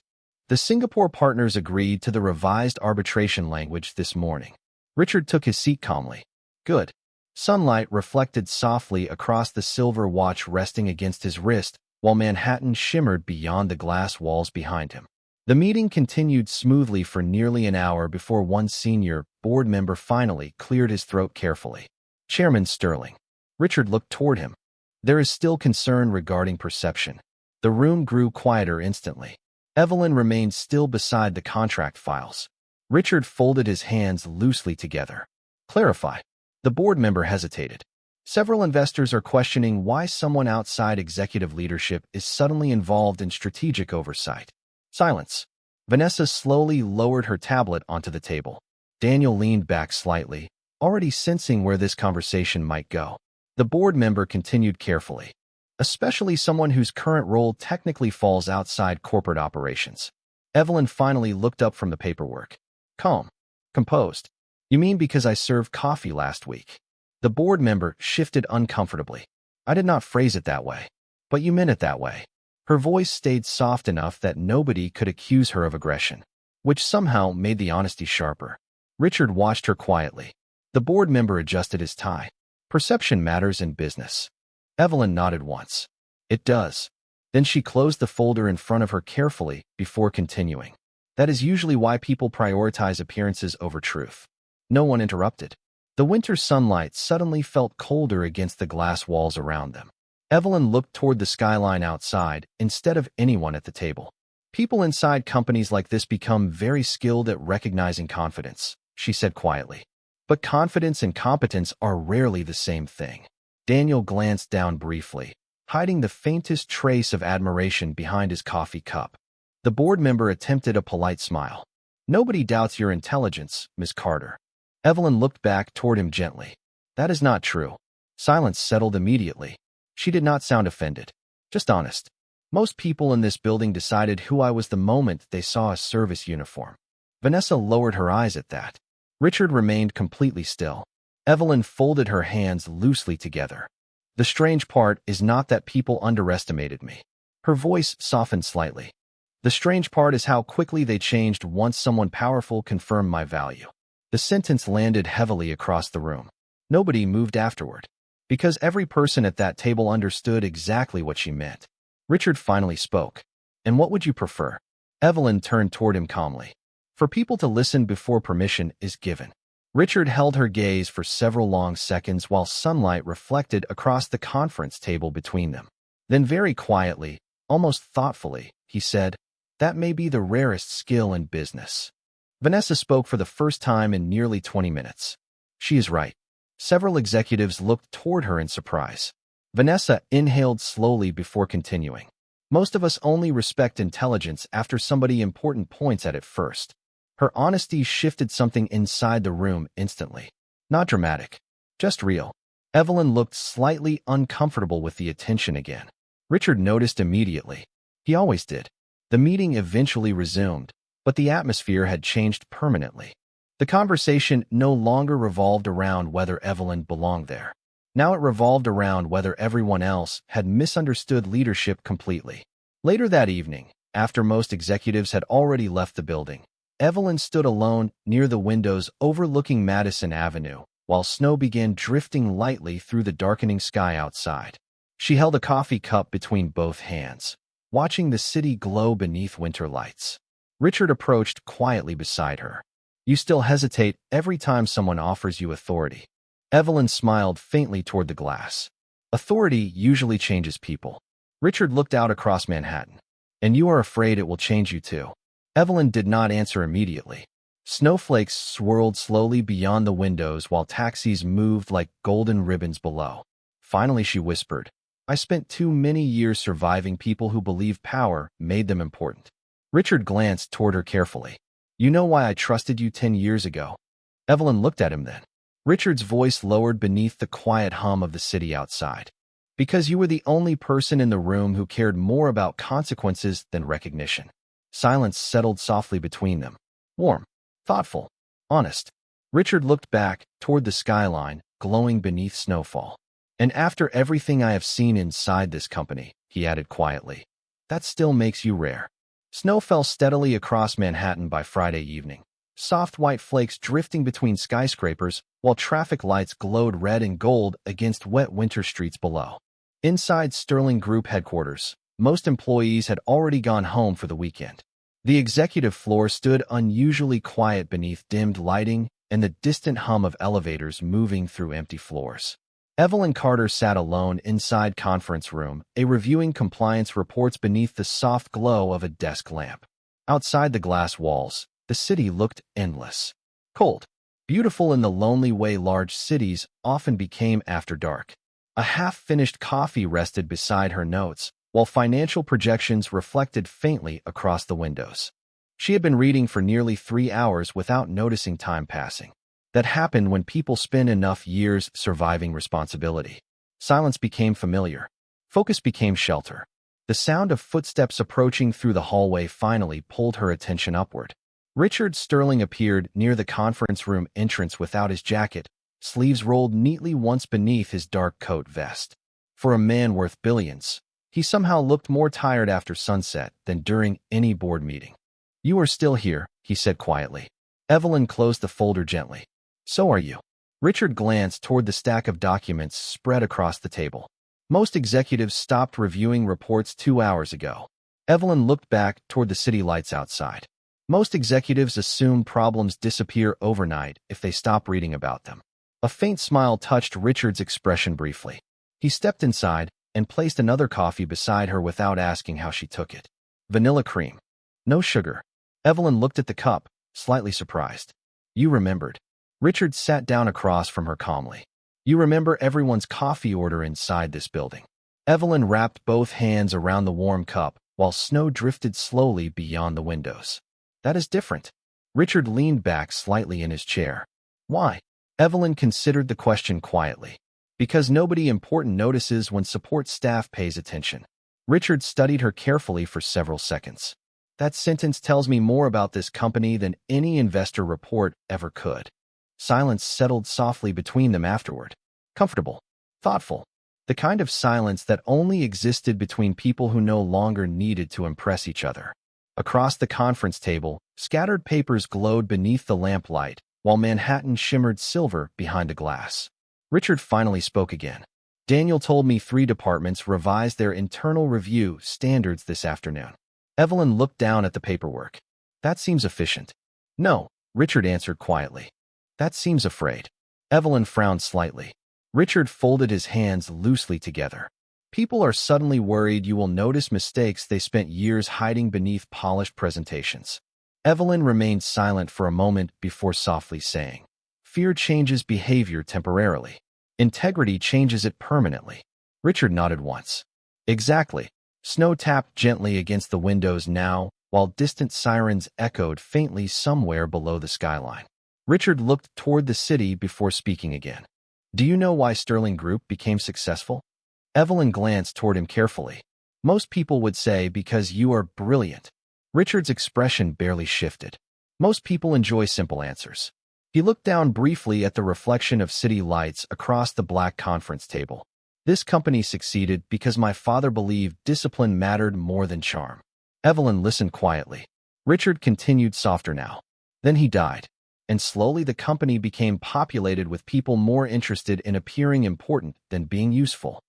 The Singapore partners agreed to the revised arbitration language this morning. Richard took his seat calmly. "Good." Sunlight reflected softly across the silver watch resting against his wrist while Manhattan shimmered beyond the glass walls behind him. The meeting continued smoothly for nearly an hour before one senior board member finally cleared his throat carefully. "Chairman Sterling." Richard looked toward him. "There is still concern regarding perception." The room grew quieter instantly. Evelyn remained still beside the contract files. Richard folded his hands loosely together. "Clarify." The board member hesitated. "Several investors are questioning why someone outside executive leadership is suddenly involved in strategic oversight." Silence. Vanessa slowly lowered her tablet onto the table. Daniel leaned back slightly, already sensing where this conversation might go. The board member continued carefully, especially someone whose current role technically falls outside corporate operations. Evelyn finally looked up from the paperwork. Calm. Composed. You mean because I served coffee last week? The board member shifted uncomfortably. I did not phrase it that way. But you meant it that way. Her voice stayed soft enough that nobody could accuse her of aggression, which somehow made the honesty sharper. Richard watched her quietly. The board member adjusted his tie. Perception matters in business. Evelyn nodded once. It does. Then she closed the folder in front of her carefully before continuing. That is usually why people prioritize appearances over truth. No one interrupted. The winter sunlight suddenly felt colder against the glass walls around them. Evelyn looked toward the skyline outside instead of anyone at the table. People inside companies like this become very skilled at recognizing confidence, she said quietly. But confidence and competence are rarely the same thing. Daniel glanced down briefly, hiding the faintest trace of admiration behind his coffee cup. The board member attempted a polite smile. Nobody doubts your intelligence, Miss Carter. Evelyn looked back toward him gently. That is not true. Silence settled immediately. She did not sound offended, just honest. Most people in this building decided who I was the moment they saw a service uniform. Vanessa lowered her eyes at that. Richard remained completely still. Evelyn folded her hands loosely together. The strange part is not that people underestimated me. Her voice softened slightly. The strange part is how quickly they changed once someone powerful confirmed my value. The sentence landed heavily across the room. Nobody moved afterward, because every person at that table understood exactly what she meant. Richard finally spoke. And what would you prefer? Evelyn turned toward him calmly. For people to listen before permission is given. Richard held her gaze for several long seconds while sunlight reflected across the conference table between them. Then very quietly, almost thoughtfully, he said, that may be the rarest skill in business. Vanessa spoke for the first time in nearly 20 minutes. She is right. Several executives looked toward her in surprise. Vanessa inhaled slowly before continuing. Most of us only respect intelligence after somebody important points at it first. Her honesty shifted something inside the room instantly. Not dramatic, just real. Evelyn looked slightly uncomfortable with the attention again. Richard noticed immediately. He always did. The meeting eventually resumed, but the atmosphere had changed permanently. The conversation no longer revolved around whether Evelyn belonged there. Now it revolved around whether everyone else had misunderstood leadership completely. Later that evening, after most executives had already left the building, Evelyn stood alone near the windows overlooking Madison Avenue, while snow began drifting lightly through the darkening sky outside. She held a coffee cup between both hands, watching the city glow beneath winter lights. Richard approached quietly beside her. You still hesitate every time someone offers you authority. Evelyn smiled faintly toward the glass. Authority usually changes people. Richard looked out across Manhattan. And you are afraid it will change you too. Evelyn did not answer immediately. Snowflakes swirled slowly beyond the windows while taxis moved like golden ribbons below. Finally she whispered, I spent too many years surviving people who believed power made them important. Richard glanced toward her carefully. You know why I trusted you 10 years ago? Evelyn looked at him then. Richard's voice lowered beneath the quiet hum of the city outside. Because you were the only person in the room who cared more about consequences than recognition. Silence settled softly between them. Warm, thoughtful, honest. Richard looked back toward the skyline, glowing beneath snowfall. And after everything I have seen inside this company, he added quietly, that still makes you rare. Snow fell steadily across Manhattan by Friday evening, soft white flakes drifting between skyscrapers while traffic lights glowed red and gold against wet winter streets below. Inside Sterling Group headquarters, most employees had already gone home for the weekend. The executive floor stood unusually quiet beneath dimmed lighting and the distant hum of elevators moving through empty floors. Evelyn Carter sat alone inside conference room, reviewing compliance reports beneath the soft glow of a desk lamp. Outside the glass walls, the city looked endless. Cold, beautiful in the lonely way large cities often became after dark. A half-finished coffee rested beside her notes, while financial projections reflected faintly across the windows. She had been reading for nearly 3 hours without noticing time passing. That happened when people spend enough years surviving responsibility. Silence became familiar. Focus became shelter. The sound of footsteps approaching through the hallway finally pulled her attention upward. Richard Sterling appeared near the conference room entrance without his jacket, sleeves rolled neatly once beneath his dark coat vest. For a man worth billions, he somehow looked more tired after sunset than during any board meeting. "You are still here," he said quietly. Evelyn closed the folder gently. "So are you." Richard glanced toward the stack of documents spread across the table. Most executives stopped reviewing reports 2 hours ago. Evelyn looked back toward the city lights outside. Most executives assume problems disappear overnight if they stop reading about them. A faint smile touched Richard's expression briefly. He stepped inside and placed another coffee beside her without asking how she took it. "Vanilla cream. No sugar." Evelyn looked at the cup, slightly surprised. "You remembered." Richard sat down across from her calmly. "You remember everyone's coffee order inside this building." Evelyn wrapped both hands around the warm cup while snow drifted slowly beyond the windows. "That is different." Richard leaned back slightly in his chair. "Why?" Evelyn considered the question quietly. "Because nobody important notices when support staff pays attention." Richard studied her carefully for several seconds. "That sentence tells me more about this company than any investor report ever could." Silence settled softly between them afterward. Comfortable, thoughtful, the kind of silence that only existed between people who no longer needed to impress each other. Across the conference table, scattered papers glowed beneath the lamplight, while Manhattan shimmered silver behind a glass. Richard finally spoke again. "Daniel told me 3 departments revised their internal review standards this afternoon." Evelyn looked down at the paperwork. "That seems efficient." "No," Richard answered quietly. "That seems afraid." Evelyn frowned slightly. Richard folded his hands loosely together. "People are suddenly worried you will notice mistakes they spent years hiding beneath polished presentations." Evelyn remained silent for a moment before softly saying, "Fear changes behavior temporarily. Integrity changes it permanently." Richard nodded once. "Exactly." Snow tapped gently against the windows now, while distant sirens echoed faintly somewhere below the skyline. Richard looked toward the city before speaking again. "Do you know why Sterling Group became successful?" Evelyn glanced toward him carefully. "Most people would say because you are brilliant." Richard's expression barely shifted. "Most people enjoy simple answers." He looked down briefly at the reflection of city lights across the black conference table. "This company succeeded because my father believed discipline mattered more than charm." Evelyn listened quietly. Richard continued softer now. "Then he died. And slowly the company became populated with people more interested in appearing important than being useful."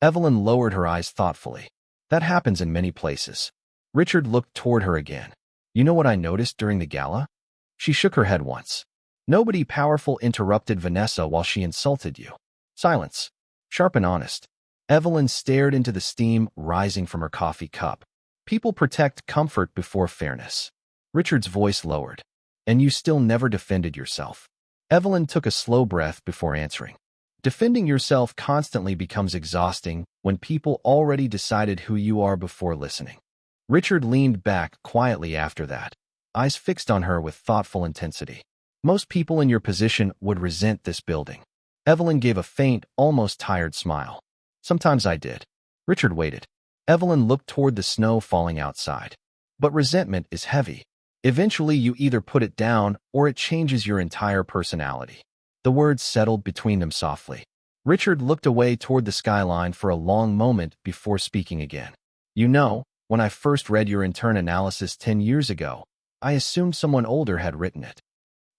Evelyn lowered her eyes thoughtfully. "That happens in many places." Richard looked toward her again. "You know what I noticed during the gala?" She shook her head once. "Nobody powerful interrupted Vanessa while she insulted you." Silence. Sharp and honest. Evelyn stared into the steam rising from her coffee cup. "People protect comfort before fairness." Richard's voice lowered. "And you still never defended yourself." Evelyn took a slow breath before answering. "Defending yourself constantly becomes exhausting when people already decided who you are before listening." Richard leaned back quietly after that, eyes fixed on her with thoughtful intensity. "Most people in your position would resent this building." Evelyn gave a faint, almost tired smile. "Sometimes I did." Richard waited. Evelyn looked toward the snow falling outside. "But resentment is heavy. Eventually you either put it down or it changes your entire personality." The words settled between them softly. Richard looked away toward the skyline for a long moment before speaking again. "You know, when I first read your intern analysis 10 years ago, I assumed someone older had written it."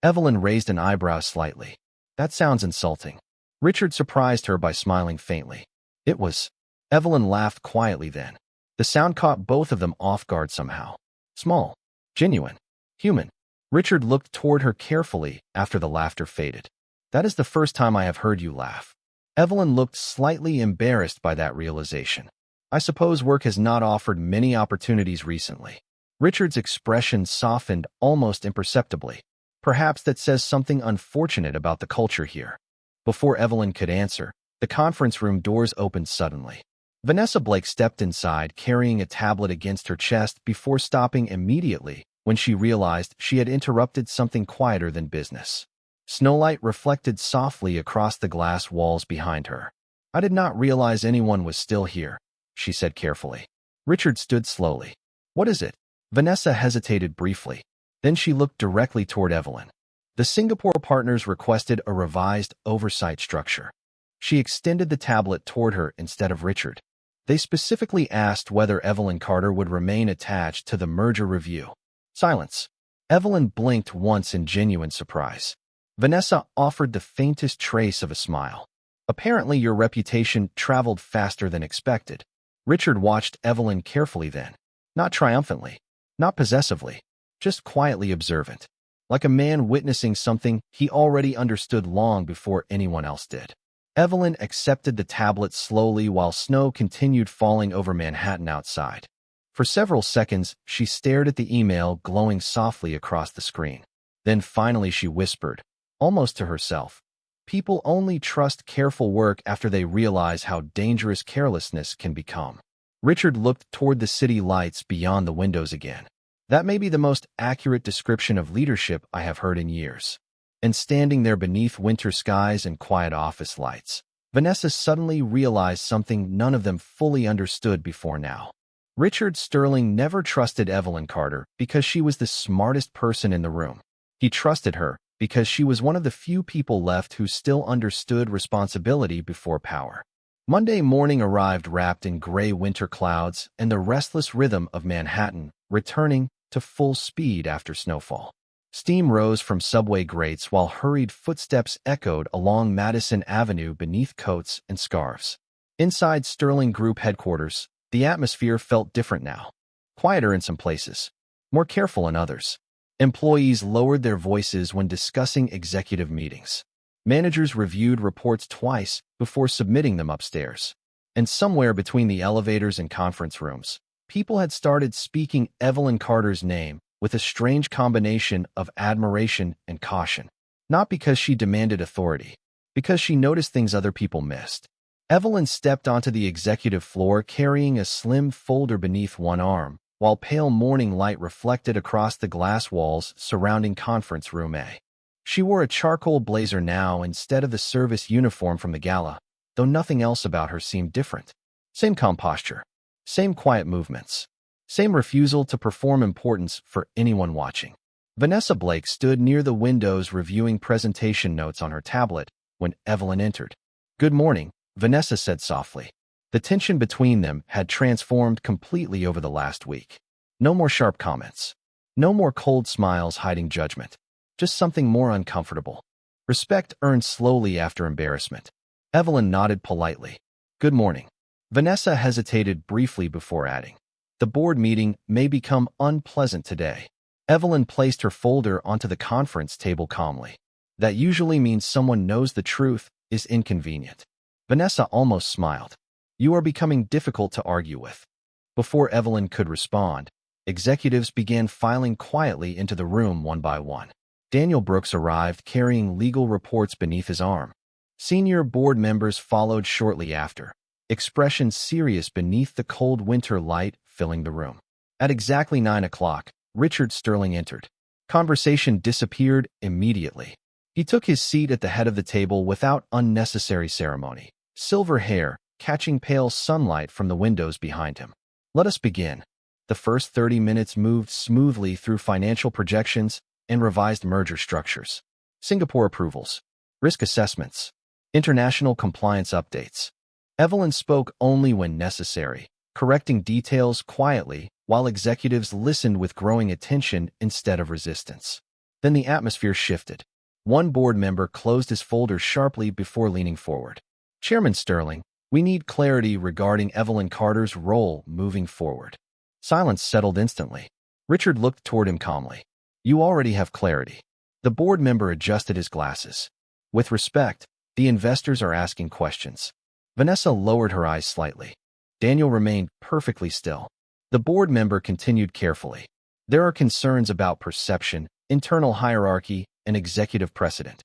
Evelyn raised an eyebrow slightly. "That sounds insulting." Richard surprised her by smiling faintly. "It was." Evelyn laughed quietly then. The sound caught both of them off guard somehow. Small. Genuine. Human. Richard looked toward her carefully after the laughter faded. "That is the first time I have heard you laugh." Evelyn looked slightly embarrassed by that realization. "I suppose work has not offered many opportunities recently." Richard's expression softened almost imperceptibly. "Perhaps that says something unfortunate about the culture here." Before Evelyn could answer, the conference room doors opened suddenly. Vanessa Blake stepped inside carrying a tablet against her chest before stopping immediately when she realized she had interrupted something quieter than business. Snowlight reflected softly across the glass walls behind her. I did not realize anyone was still here, she said carefully. Richard stood slowly. What is it? Vanessa hesitated briefly. Then she looked directly toward Evelyn. The Singapore partners requested a revised oversight structure. She extended the tablet toward her instead of Richard. They specifically asked whether Evelyn Carter would remain attached to the merger review. Silence. Evelyn blinked once in genuine surprise. Vanessa offered the faintest trace of a smile. Apparently your reputation traveled faster than expected. Richard watched Evelyn carefully then. Not triumphantly, not possessively, just quietly observant. Like a man witnessing something he already understood long before anyone else did. Evelyn accepted the tablet slowly while snow continued falling over Manhattan outside. For several seconds, she stared at the email glowing softly across the screen. Then finally she whispered, almost to herself, "People only trust careful work after they realize how dangerous carelessness can become." Richard looked toward the city lights beyond the windows again. That may be the most accurate description of leadership I have heard in years. And standing there beneath winter skies and quiet office lights, Vanessa suddenly realized something none of them fully understood before now. Richard Sterling never trusted Evelyn Carter because she was the smartest person in the room. He trusted her because she was one of the few people left who still understood responsibility before power. Monday morning arrived wrapped in gray winter clouds and the restless rhythm of Manhattan returning to full speed after snowfall. Steam rose from subway grates while hurried footsteps echoed along Madison Avenue beneath coats and scarves. Inside Sterling Group headquarters, the atmosphere felt different now. Quieter in some places, more careful in others. Employees lowered their voices when discussing executive meetings. Managers reviewed reports twice before submitting them upstairs. And somewhere between the elevators and conference rooms, people had started speaking Evelyn Carter's name with a strange combination of admiration and caution. Not because she demanded authority, because she noticed things other people missed. Evelyn stepped onto the executive floor carrying a slim folder beneath one arm, while pale morning light reflected across the glass walls surrounding conference room A. She wore a charcoal blazer now instead of the service uniform from the gala, though nothing else about her seemed different. Same calm posture, same quiet movements. Same refusal to perform importance for anyone watching. Vanessa Blake stood near the windows reviewing presentation notes on her tablet when Evelyn entered. "Good morning," Vanessa said softly. The tension between them had transformed completely over the last week. No more sharp comments. No more cold smiles hiding judgment. Just something more uncomfortable. Respect earned slowly after embarrassment. Evelyn nodded politely. "Good morning." Vanessa hesitated briefly before adding, "The board meeting may become unpleasant today." Evelyn placed her folder onto the conference table calmly. "That usually means someone knows the truth is inconvenient." Vanessa almost smiled. "You are becoming difficult to argue with." Before Evelyn could respond, executives began filing quietly into the room one by one. Daniel Brooks arrived carrying legal reports beneath his arm. Senior board members followed shortly after, expressions serious beneath the cold winter light filling the room. At exactly 9 o'clock, Richard Sterling entered. Conversation disappeared immediately. He took his seat at the head of the table without unnecessary ceremony, silver hair catching pale sunlight from the windows behind him. "Let us begin." The first 30 minutes moved smoothly through financial projections and revised merger structures, Singapore approvals, risk assessments, international compliance updates. Evelyn spoke only when necessary, correcting details quietly while executives listened with growing attention instead of resistance. Then the atmosphere shifted. One board member closed his folder sharply before leaning forward. "Chairman Sterling, we need clarity regarding Evelyn Carter's role moving forward." Silence settled instantly. Richard looked toward him calmly. "You already have clarity." The board member adjusted his glasses. "With respect, the investors are asking questions." Vanessa lowered her eyes slightly. Daniel remained perfectly still. The board member continued carefully. "There are concerns about perception, internal hierarchy, and executive precedent."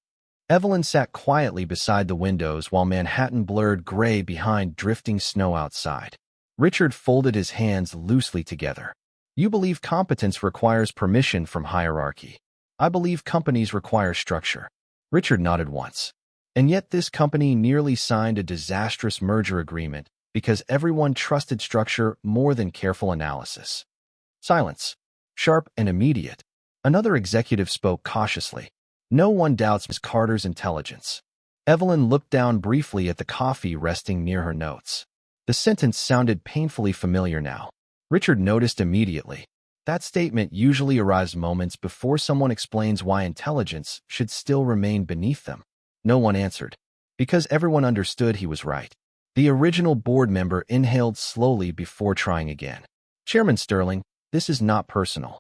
Evelyn sat quietly beside the windows while Manhattan blurred gray behind drifting snow outside. Richard folded his hands loosely together. "You believe competence requires permission from hierarchy. I believe companies require structure." Richard nodded once. And yet this company nearly signed a disastrous merger agreement because everyone trusted structure more than careful analysis. Silence. Sharp and immediate. Another executive spoke cautiously. No one doubts Ms. Carter's intelligence. Evelyn looked down briefly at the coffee resting near her notes. The sentence sounded painfully familiar now. Richard noticed immediately. That statement usually arrives moments before someone explains why intelligence should still remain beneath them. No one answered, because everyone understood he was right. The original board member inhaled slowly before trying again. Chairman Sterling, this is not personal.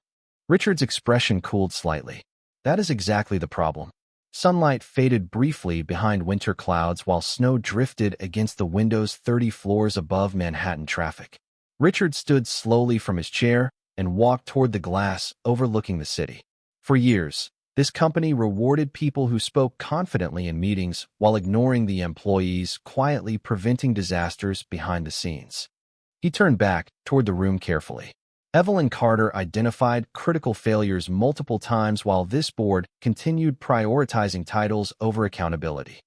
Richard's expression cooled slightly. That is exactly the problem. Sunlight faded briefly behind winter clouds while snow drifted against the windows 30 floors above Manhattan traffic. Richard stood slowly from his chair and walked toward the glass overlooking the city. For years, this company rewarded people who spoke confidently in meetings while ignoring the employees, quietly preventing disasters behind the scenes. He turned back toward the room carefully. Evelyn Carter identified critical failures multiple times while this board continued prioritizing titles over accountability.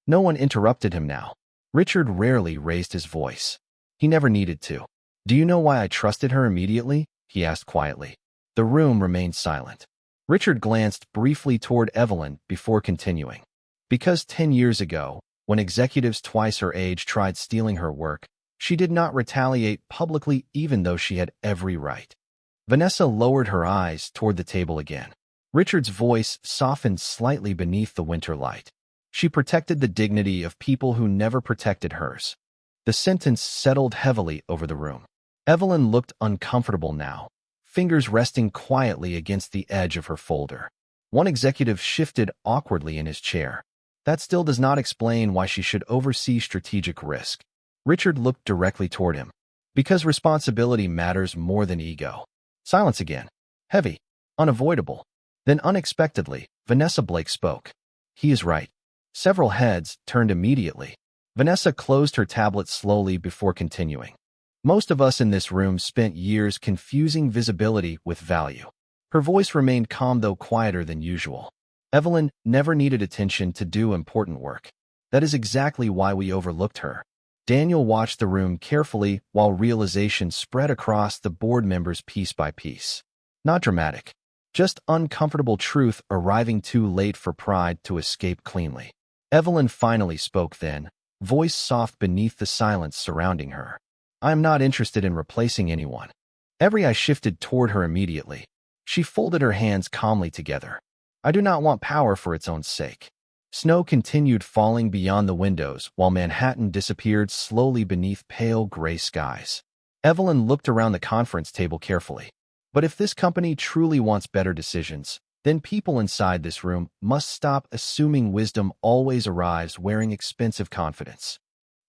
No one interrupted him now. Richard rarely raised his voice. He never needed to. Do you know why I trusted her immediately? He asked quietly. The room remained silent. Richard glanced briefly toward Evelyn before continuing. Because 10 years ago, when executives twice her age tried stealing her work, she did not retaliate publicly even though she had every right. Vanessa lowered her eyes toward the table again. Richard's voice softened slightly beneath the winter light. She protected the dignity of people who never protected hers. The sentence settled heavily over the room. Evelyn looked uncomfortable now, fingers resting quietly against the edge of her folder. One executive shifted awkwardly in his chair. That still does not explain why she should oversee strategic risk. Richard looked directly toward him. Because responsibility matters more than ego. Silence again. Heavy. Unavoidable. Then unexpectedly, Vanessa Blake spoke. He is right. Several heads turned immediately. Vanessa closed her tablet slowly before continuing. Most of us in this room spent years confusing visibility with value. Her voice remained calm though quieter than usual. Evelyn never needed attention to do important work. That is exactly why we overlooked her. Daniel watched the room carefully while realization spread across the board members piece by piece. Not dramatic. Just uncomfortable truth arriving too late for pride to escape cleanly. Evelyn finally spoke then, voice soft beneath the silence surrounding her. I am not interested in replacing anyone. Every eye shifted toward her immediately. She folded her hands calmly together. I do not want power for its own sake. Snow continued falling beyond the windows while Manhattan disappeared slowly beneath pale gray skies. Evelyn looked around the conference table carefully. But if this company truly wants better decisions, then people inside this room must stop assuming wisdom always arrives wearing expensive confidence.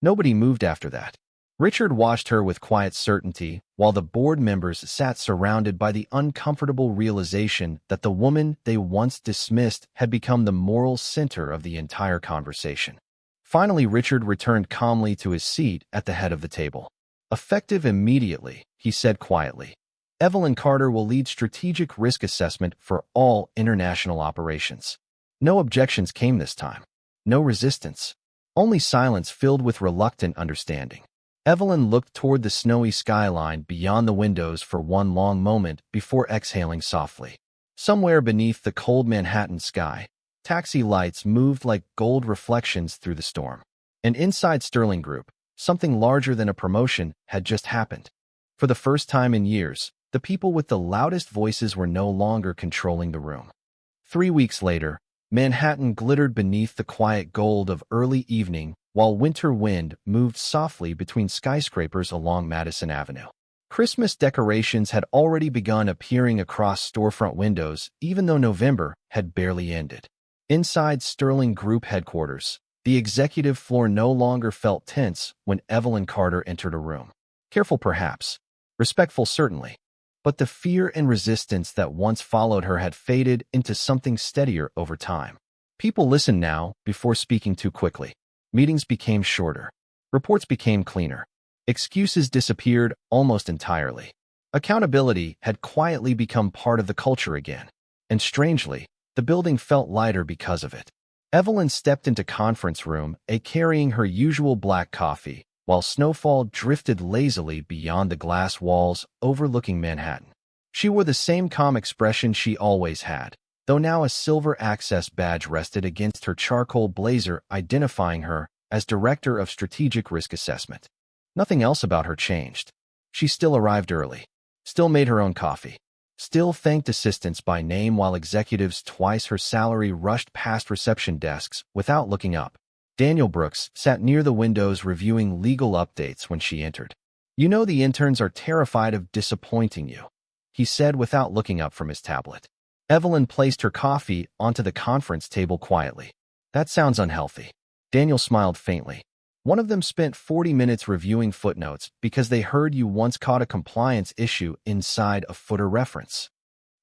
Nobody moved after that. Richard watched her with quiet certainty while the board members sat surrounded by the uncomfortable realization that the woman they once dismissed had become the moral center of the entire conversation. Finally, Richard returned calmly to his seat at the head of the table. Effective immediately, he said quietly. Evelyn Carter will lead strategic risk assessment for all international operations. No objections came this time. No resistance. Only silence filled with reluctant understanding. Evelyn looked toward the snowy skyline beyond the windows for one long moment before exhaling softly. Somewhere beneath the cold Manhattan sky, taxi lights moved like gold reflections through the storm. And inside Sterling Group, something larger than a promotion had just happened. For the first time in years, the people with the loudest voices were no longer controlling the room. 3 weeks later, Manhattan glittered beneath the quiet gold of early evening while winter wind moved softly between skyscrapers along Madison Avenue. Christmas decorations had already begun appearing across storefront windows, even though November had barely ended. Inside Sterling Group headquarters, the executive floor no longer felt tense when Evelyn Carter entered a room. Careful perhaps, respectful certainly, but the fear and resistance that once followed her had faded into something steadier over time. People listened now before speaking too quickly. Meetings became shorter. Reports became cleaner. Excuses disappeared almost entirely. Accountability had quietly become part of the culture again. And strangely, the building felt lighter because of it. Evelyn stepped into conference room, carrying her usual black coffee, while snowfall drifted lazily beyond the glass walls overlooking Manhattan. She wore the same calm expression she always had, though now a silver access badge rested against her charcoal blazer, identifying her as Director of Strategic Risk Assessment. Nothing else about her changed. She still arrived early, still made her own coffee, still thanked assistants by name while executives twice her salary rushed past reception desks without looking up. Daniel Brooks sat near the windows reviewing legal updates when she entered. "You know the interns are terrified of disappointing you," he said without looking up from his tablet. Evelyn placed her coffee onto the conference table quietly. "That sounds unhealthy." Daniel smiled faintly. "One of them spent 40 minutes reviewing footnotes because they heard you once caught a compliance issue inside a footer reference."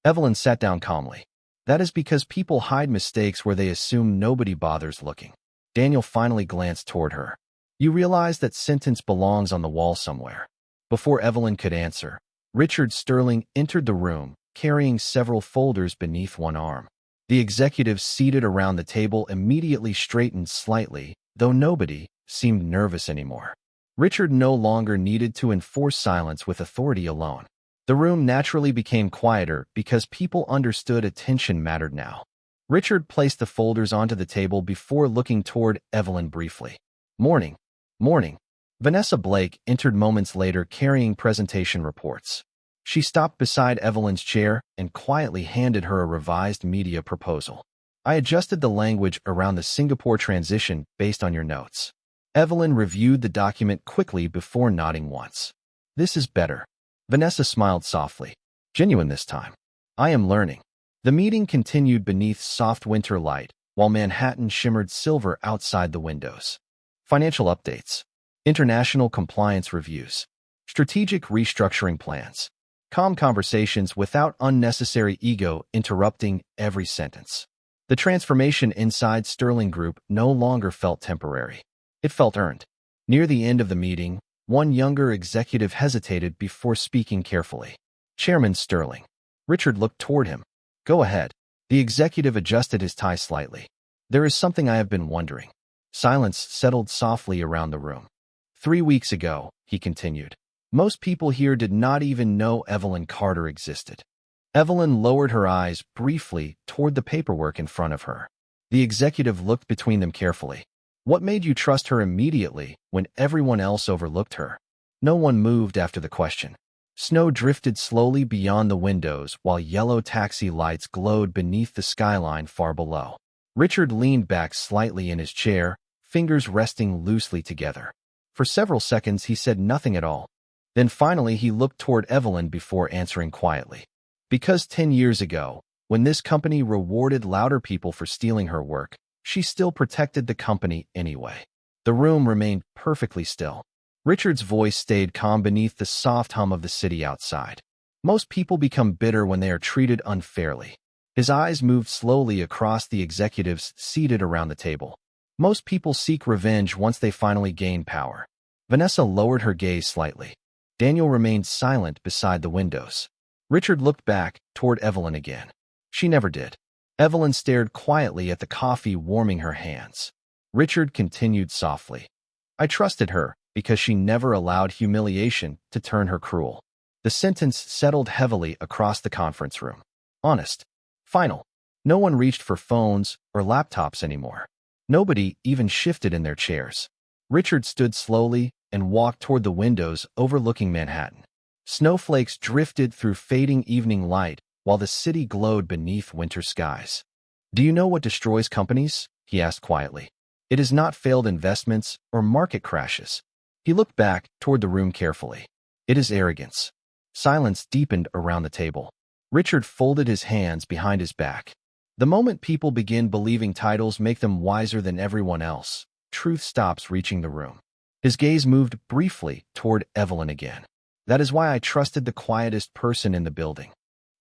Evelyn sat down calmly. "That is because people hide mistakes where they assume nobody bothers looking." Daniel finally glanced toward her. "You realize that sentence belongs on the wall somewhere." Before Evelyn could answer, Richard Sterling entered the room, carrying several folders beneath one arm. The executives seated around the table immediately straightened slightly, though nobody seemed nervous anymore. Richard no longer needed to enforce silence with authority alone. The room naturally became quieter because people understood attention mattered now. Richard placed the folders onto the table before looking toward Evelyn briefly. "Morning. Morning." Vanessa Blake entered moments later carrying presentation reports. She stopped beside Evelyn's chair and quietly handed her a revised media proposal. "I adjusted the language around the Singapore transition based on your notes." Evelyn reviewed the document quickly before nodding once. "This is better." Vanessa smiled softly. "Genuine this time." "I am learning." The meeting continued beneath soft winter light, while Manhattan shimmered silver outside the windows. Financial updates. International compliance reviews. Strategic restructuring plans. Calm conversations without unnecessary ego interrupting every sentence. The transformation inside Sterling Group no longer felt temporary. It felt earned. Near the end of the meeting, one younger executive hesitated before speaking carefully. "Chairman Sterling." Richard looked toward him. "Go ahead." The executive adjusted his tie slightly. "There is something I have been wondering." Silence settled softly around the room. 3 weeks ago," he continued, "most people here did not even know Evelyn Carter existed." Evelyn lowered her eyes briefly toward the paperwork in front of her. The executive looked between them carefully. "What made you trust her immediately when everyone else overlooked her?" No one moved after the question. Snow drifted slowly beyond the windows while yellow taxi lights glowed beneath the skyline far below. Richard leaned back slightly in his chair, fingers resting loosely together. For several seconds he said nothing at all. Then finally he looked toward Evelyn before answering quietly. "Because 10 years ago, when this company rewarded louder people for stealing her work, she still protected the company anyway." The room remained perfectly still. Richard's voice stayed calm beneath the soft hum of the city outside. "Most people become bitter when they are treated unfairly." His eyes moved slowly across the executives seated around the table. "Most people seek revenge once they finally gain power." Vanessa lowered her gaze slightly. Daniel remained silent beside the windows. Richard looked back toward Evelyn again. She never did. Evelyn stared quietly at the coffee warming her hands. Richard continued softly. "I trusted her because she never allowed humiliation to turn her cruel." The sentence settled heavily across the conference room. Honest. Final. No one reached for phones or laptops anymore. Nobody even shifted in their chairs. Richard stood slowly and walked toward the windows overlooking Manhattan. Snowflakes drifted through fading evening light while the city glowed beneath winter skies. "Do you know what destroys companies?" he asked quietly. "It is not failed investments or market crashes." He looked back toward the room carefully. "It is arrogance." Silence deepened around the table. Richard folded his hands behind his back. The moment people begin believing titles make them wiser than everyone else, truth stops reaching the room. His gaze moved briefly toward Evelyn again. "That is why I trusted the quietest person in the building."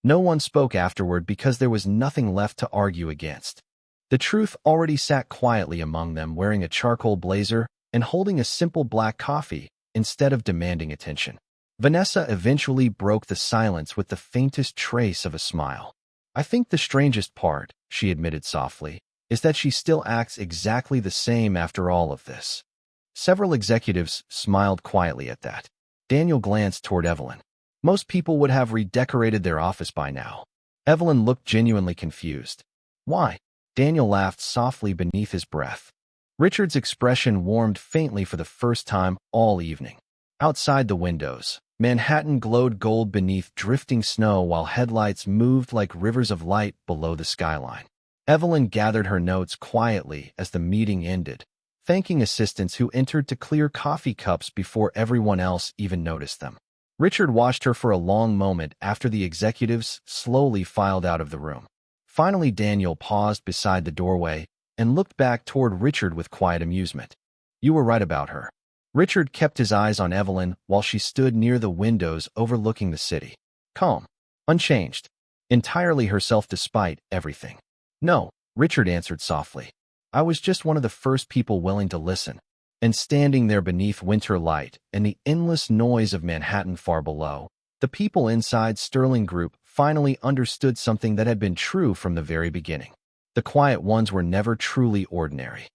No one spoke afterward because there was nothing left to argue against. The truth already sat quietly among them, wearing a charcoal blazer and holding a simple black coffee instead of demanding attention. Vanessa eventually broke the silence with the faintest trace of a smile. "I think the strangest part," she admitted softly, is that she still acts exactly the same after all of this. Several executives smiled quietly at that. Daniel glanced toward Evelyn. Most people would have redecorated their office by now. Evelyn looked genuinely confused. Why? Daniel laughed softly beneath his breath. Richard's expression warmed faintly for the first time all evening. Outside the windows, Manhattan glowed gold beneath drifting snow while headlights moved like rivers of light below the skyline. Evelyn gathered her notes quietly as the meeting ended, thanking assistants who entered to clear coffee cups before everyone else even noticed them. Richard watched her for a long moment after the executives slowly filed out of the room. Finally, Daniel paused beside the doorway and looked back toward Richard with quiet amusement. You were right about her. Richard kept his eyes on Evelyn while she stood near the windows overlooking the city. Calm, unchanged, entirely herself despite everything. No, Richard answered softly. I was just one of the first people willing to listen. And standing there beneath winter light and the endless noise of Manhattan far below, the people inside Sterling Group finally understood something that had been true from the very beginning. The quiet ones were never truly ordinary.